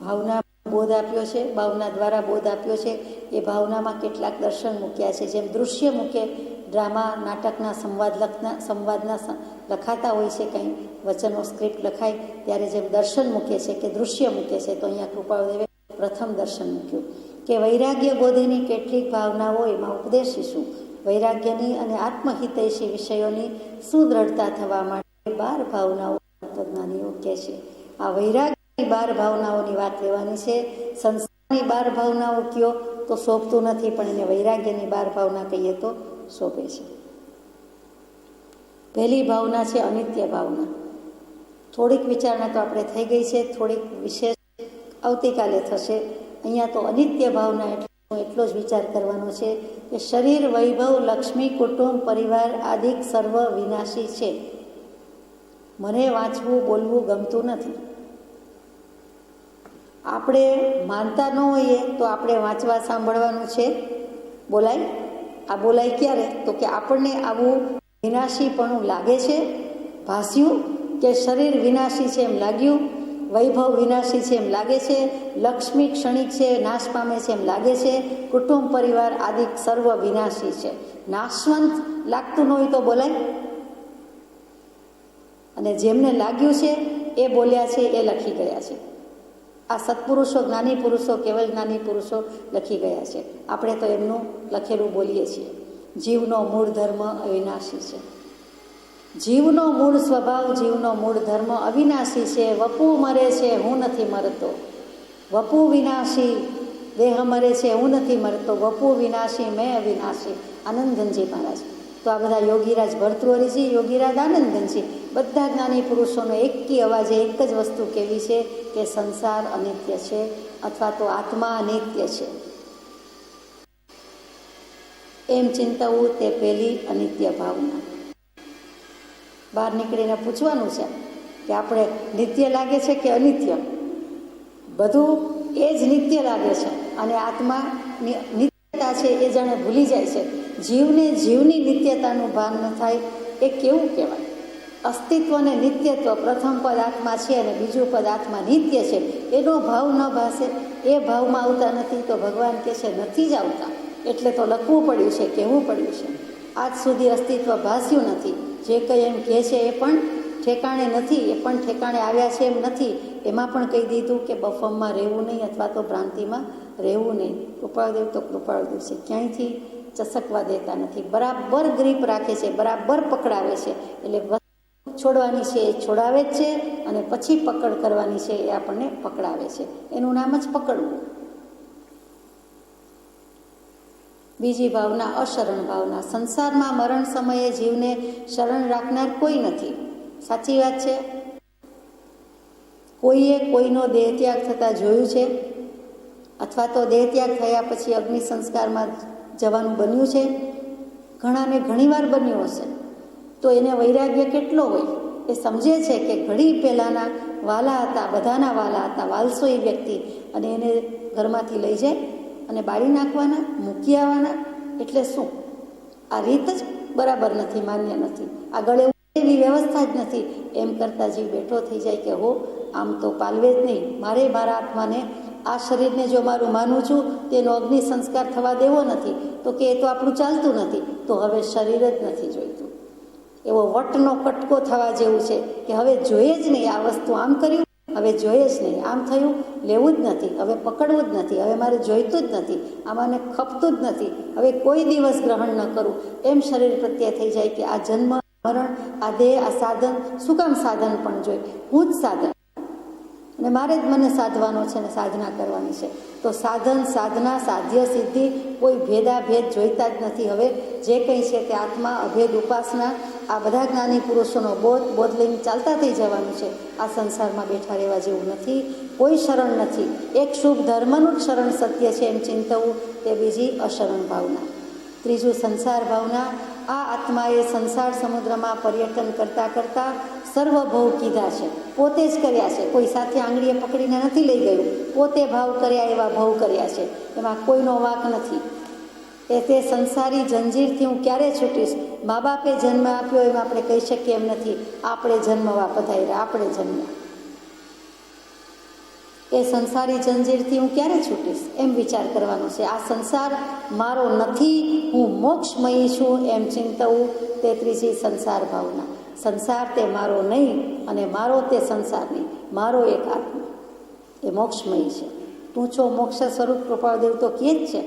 ભાવના બોધ આપ્યો છે, ભાવના દ્વારા બોધ આપ્યો છે. એ ભાવનામાં કેટલાક દર્શન મૂક્યા છે. જેમ દૃશ્ય મૂકે, ડ્રામા, નાટકના સંવાદના લખાતા હોય છે, કંઈ વચનો, સ્ક્રિપ્ટ લખાય ત્યારે જેમ દર્શન મૂકે છે કે દૃશ્ય મૂકે છે, તો અહીંયા કૃપાળુદેવે પ્રથમ દર્શન મૂક્યું કે વૈરાગ્ય બોધીની કેટલીક ભાવનાઓ એમાં ઉપદેશીશું. વૈરાગ્યની અને આત્મહિતૈષી વિષયોની સુદ્રઢતા થવા માટે 12 ભાવનાઓ તત્વજ્ઞાનીઓ કહે છે. આ વૈરાગ્યની 12 ભાવનાઓની વાત લેવાની છે. સંસારની 12 ભાવનાઓ કયો તો શોભતું નથી, પણ એને વૈરાગ્યની 12 ભાવના કહીએ તો શોભે છે. પહેલી ભાવના છે અનિત્ય ભાવના. થોડીક વિચારણા તો આપણે થઈ ગઈ છે, થોડીક વિશેષ આવતીકાલે થશે. અહીંયા તો અનિત્ય ભાવના એટલો જ વિચાર કરવાનો છે કે શરીર, વૈભવ, લક્ષ્મી, કુટુંબ, પરિવાર આદિક સર્વ વિનાશી છે. મને વાંચવું, બોલવું ગમતું નથી. આપણે માનતા ન હોઈએ તો આપણે વાંચવા, સાંભળવાનું છે. બોલાય? આ બોલાય ક્યારે? તો કે આપણને આવું વિનાશીપણું લાગે છે, ભાસ્યું, કે શરીર વિનાશી છે એમ લાગ્યું, વૈભવ વિનાશી છે એમ લાગે છે, લક્ષ્મી ક્ષણિક છે, નાશ પામે છે એમ લાગે છે, કુટુંબ, પરિવાર આદિ સર્વ વિનાશી છે. નાશવંત લાગતું ન હોય તો બોલાય? અને જેમને લાગ્યું છે એ બોલ્યા છે, એ લખી ગયા છે. આ સત્પુરુષો, જ્ઞાની પુરુષો, કેવલ જ્ઞાની પુરુષો લખી ગયા છે. આપણે તો એમનું લખેલું બોલીએ છીએ. જીવનો મૂળ ધર્મ અવિનાશી છે. જીવનો મૂળ સ્વભાવ, જીવનો મૂળ ધર્મ અવિનાશી છે. વપુ મરે છે, હું નથી મરતો. વપુ વિનાશી, દેહ મરે છે, હું નથી મરતો. વપુ વિનાશી, મેં અવિનાશી. આનંદગંજી મહારાજ. તો આ બધા યોગીરાજ ભર્તૃહરિજી, યોગીરાજ આનંદગંજી, બધા જ્ઞાની પુરુષોનો એકી અવાજે એક જ વસ્તુ કેવી છે કે સંસાર અનિત્ય છે, અથવા તો આત્મા અનિત્ય છે. એમ ચિંતવવું તે પહેલી અનિત્ય ભાવના. બહાર નીકળીને પૂછવાનું છે કે આપણે નિત્ય લાગે છે કે અનિત્ય? બધું એ જ નિત્ય લાગે છે, અને આત્માની નિત્યતા છે એ જાણે ભૂલી જાય છે. જીવને જીવની નિત્યતાનું ભાન ન થાય એ કેવું કહેવાય? અસ્તિત્વને નિત્યત્વ, પ્રથમ પદ આત્મા છે અને બીજું પદ આત્મા નિત્ય છે, એનો ભાવ ન ભાસે, એ ભાવમાં આવતા નથી તો ભગવાન કહે છે નથી જ આવતા, એટલે તો લખવું પડ્યું છે, કહેવું પડ્યું છે. આજ સુધી અસ્તિત્વ ભાસ્યું નથી. જે કંઈ એમ કહે છે એ પણ ઠેકાણે નથી, એ પણ ઠેકાણે આવ્યા છે એમ નથી. એમાં પણ કહી દીધું કે બફમમાં રહેવું નહીં અથવા તો ભ્રાંતિમાં રહેવું નહીં. કૃપાળુદેવ તો કૃપાળુદેવ છે, ક્યાંયથી ચસકવા દેતા નથી, બરાબર ગ્રીપ રાખે છે, બરાબર પકડાવે છે. એટલે છોડવાની છે એ છોડાવે જ છે, અને પછી પકડ કરવાની છે એ આપણને પકડાવે છે. એનું નામ જ પકડવું. બીજી ભાવના અશરણ ભાવના. સંસારમાં મરણ સમયે જીવને શરણ રાખનાર કોઈ નથી. સાચી વાત છે. કોઈએ કોઈનો દેહત્યાગ થતાં જોયું છે, અથવા તો દેહત્યાગ થયા પછી અગ્નિ સંસ્કારમાં જવાનું બન્યું છે? ઘણાને ઘણીવાર બન્યું હશે. તો એને વૈરાગ્ય કેટલો હોય? એ સમજે છે કે ઘડી પહેલાંના વાલા હતા, બધાના વાલા હતા, વાલસો એ વ્યક્તિ, અને એને ઘરમાંથી લઈ જાય અને બાળી નાખવાના, મૂકી આવવાના. એટલે શું? આ રીત જ બરાબર નથી, માન્ય નથી. આગળ એવી વ્યવસ્થા જ નથી. એમ કરતાં જીવ બેઠો થઈ જાય કે હો, આમ તો પાલવે જ નહીં. મારે મારા આત્માને, આ શરીરને જો મારું માનું છું, તેનો અગ્નિ સંસ્કાર થવા દેવો નથી. તો કે એ તો આપણું ચાલતું નથી, તો હવે શરીર જ નથી જોઈતું. એવો વટનો કટકો થવા જેવું છે કે હવે જોઈએ જ નહીં. આ વસ્તુ આમ કર્યું, હવે જોઈએ જ નહીં. આમ થયું, લેવું જ નથી. હવે પકડવું જ નથી. હવે મારે જોઈતું જ નથી. આમાંને ખપતું જ નથી. હવે કોઈ દિવસ ગ્રહણ ન કરું. એમ શરીર પ્રત્યે થઈ જાય કે આ જન્મ મરણ, આ દેહ, આ સાધન, શું કામ સાધન પણ જોઈ? હું જ સાધન, અને મારે જ મને સાધવાનો છે ને સાધના કરવાની છે. તો સાધન, સાધના, સાધ્ય, સિદ્ધિ કોઈ ભેદાભેદ જોઈતા જ નથી. હવે જે કંઈ છે તે આત્મા, અભેદ, ઉપાસના, આ બધા જ્ઞાની પુરુષોનો બોધ લઈને ચાલતા થઈ જવાનું છે. આ સંસારમાં બેઠા રહેવા જેવું નથી. કોઈ શરણ નથી. એક શુભ ધર્મનું જ શરણ સત્ય છે એમ ચિંતવવું, તે બીજી અશરણ ભાવના. ત્રીજું સંસાર ભાવના. આ આત્માએ સંસાર સમુદ્રમાં પર્યટન કરતાં કરતાં સર્વભવ કીધા છે, પોતે જ કર્યા છે. કોઈ સાથે આંગળીએ પકડીને નથી લઈ ગયું. પોતે ભાવ કર્યા એવા ભાવ કર્યા છે. એમાં કોઈનો વાંક નથી. તે સંસારી જંજીરથી હું ક્યારે છૂટીશ? મા બાપે જન્મ આપ્યો એમ આપણે કહી શકીએ એમ નથી. આપણે જન્મવા પધાર્યા, આપણે જન્મ્યા. એ સંસારી જંજીરથી હું ક્યારે છૂટીશ એમ વિચાર કરવાનો છે. આ સંસાર મારો નથી, હું મોક્ષમયી છું એમ ચિંતવું, તે ત્રીજી સંસાર ભાવના. સંસાર તે મારો નહીં, અને મારો તે સંસાર નહીં. મારો એક આત્મા એ મોક્ષમયી છે. તું છો મોક્ષ સ્વરૂપ, કૃપાળદેવ તો કહે જ છે.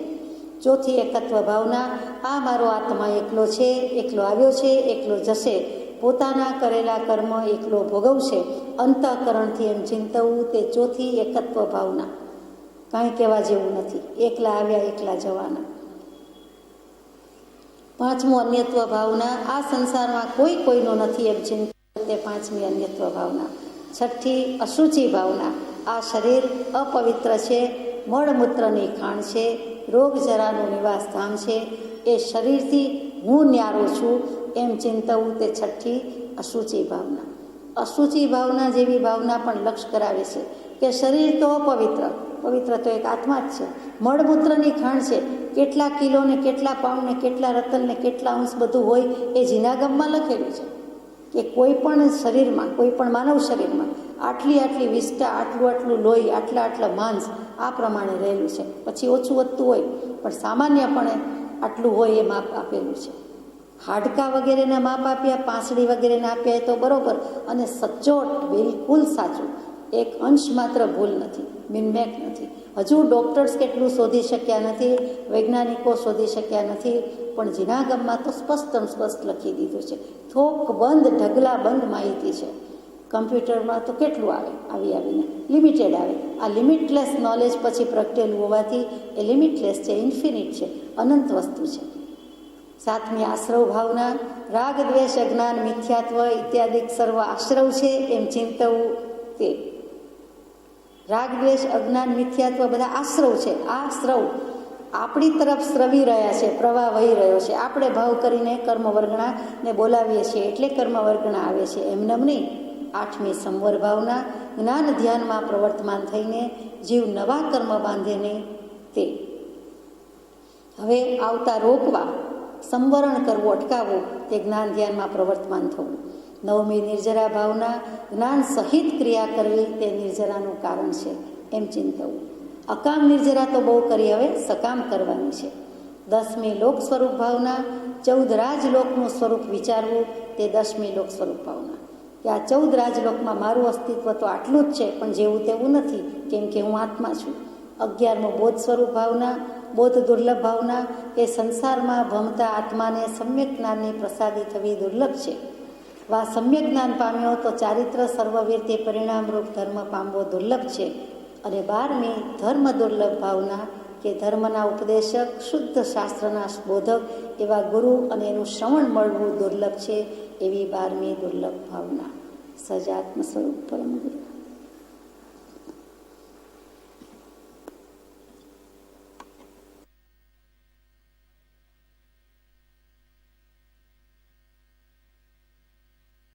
ચોથી એકત્વ ભાવના. આ મારો આત્મા એકલો છે, એકલો આવ્યો છે, એકલો જશે. પોતાના કરેલા કર્મ એકલો ભોગવશે. અંતઃકરણથી એમ ચિંતવવું, તે ચોથી એકત્વ ભાવના. કાંઈ કહેવા જેવું નથી. એકલા આવ્યા, એકલા જવાના. પાંચમું અન્યત્વ ભાવના. આ સંસારમાં કોઈ કોઈનો નથી એમ ચિંતવવું, તે પાંચમી અન્યત્વ ભાવના. છઠ્ઠી અશુચિ ભાવના. આ શરીર અપવિત્ર છે, મળમૂત્રની ખાણ છે, રોગ જરાનું નિવાસધામ છે. એ શરીરથી હું ન્યારો છું એમ ચિંતવવું, તે છઠ્ઠી અશુચિ ભાવના. અશુચિ ભાવના જેવી ભાવના પણ લક્ષ્ય કરાવે છે કે શરીર તો અપવિત્ર, પવિત્ર તો એક આત્મા જ છે. મળમૂત્રની ખાણ છે. કેટલા કિલો ને કેટલા પાઉન્ડ ને કેટલા રતન ને કેટલા અંશ બધું હોય એ જીનાગમમાં લખેલું છે કે કોઈ પણ શરીરમાં, કોઈ પણ માનવ શરીરમાં આટલી આટલી વિષ્ટા, આટલું આટલું લોહી, આટલા આટલા માંસ આ પ્રમાણે રહેલું છે. પછી ઓછું વધતું હોય, પણ સામાન્યપણે આટલું હોય એ માપ આપેલું છે. હાડકાં વગેરેના માપ આપ્યા, પાંસળી વગેરેના આપ્યા તો બરાબર, અને સચોટ બિલકુલ સાચું. એક અંશ માત્ર ભૂલ નથી, મિનમેક નથી. હજુ ડૉક્ટર્સ કેટલું શોધી શક્યા નથી, વૈજ્ઞાનિકો શોધી શક્યા નથી, પણ જીનાગમમાં તો સ્પષ્ટ લખી દીધું છે. થોક બંધ, ઢગલા બંધ માહિતી છે. કમ્પ્યુટરમાં તો કેટલું આવે, આવીને લિમિટેડ આવે. આ લિમિટલેસ નોલેજ પછી પ્રગટેલું હોવાથી એ લિમિટલેસ છે, ઇન્ફિનિટ છે, અનંત વસ્તુ છે. સાતમી આશ્રવ ભાવના. રાગ, દ્વેષ, અજ્ઞાન, મિથ્યાત્વ ઇત્યાદિ સર્વ આશ્રવ છે એમ ચિંતવવું, તે રાગ, દ્વેષ, અજ્ઞાન, મિથ્યાત્વ બધા આશ્રવ છે. આ આશ્રવ આપણી તરફ સ્રવી રહ્યા છે, પ્રવાહ વહી રહ્યો છે. આપણે ભાવ કરીને કર્મવર્ગણાને બોલાવીએ છીએ એટલે કર્મવર્ગણા આવે છે, એમનેમ નહીં. આઠમી સંવર ભાવના. જ્ઞાન ધ્યાનમાં પ્રવર્તમાન થઈને જીવ નવા કર્મ બાંધે નહીં, તે હવે આવતા રોકવા, સંવરણ કરવું, અટકાવવું, તે જ્ઞાન ધ્યાનમાં પ્રવર્તમાન થવું. નવમી નિર્જરા ભાવના. જ્ઞાન સહિત ક્રિયા કરવી તે નિર્જરાનું કારણ છે એમ ચિંતવવું. અકામ નિર્જરા તો બહુ કરી, હવે સકામ કરવાની છે. 10મી લોક સ્વરૂપ ભાવના. 14 રાજલોકનું સ્વરૂપ વિચારવું, તે 10મી લોક સ્વરૂપ ભાવના. કે આ 14 રાજલોકમાં મારું અસ્તિત્વ તો આટલું જ છે, પણ જેવું તેવું નથી, કેમ કે હું આત્મા છું. 11મો બોધ સ્વરૂપ ભાવના, બોધ દુર્લભ ભાવના એ સંસારમાં ભમતા આત્માને સમ્યક જ્ઞાનની પ્રસાદી થવી દુર્લભ છે. વા સમ્યક જ્ઞાન પામ્યો તો ચારિત્ર સર્વવીર તે પરિણામરૂપ ધર્મ પામવો દુર્લભ છે. અને 12મી ધર્મ દુર્લભ ભાવના કે ધર્મના ઉપદેશક, શુદ્ધ શાસ્ત્રના બોધક એવા ગુરુ અને એનું શ્રવણ મળવું દુર્લભ છે. એવી 12મી દુર્લભ ભાવના. સજાત્મ સ્વરૂપ પરમ ગુરુ.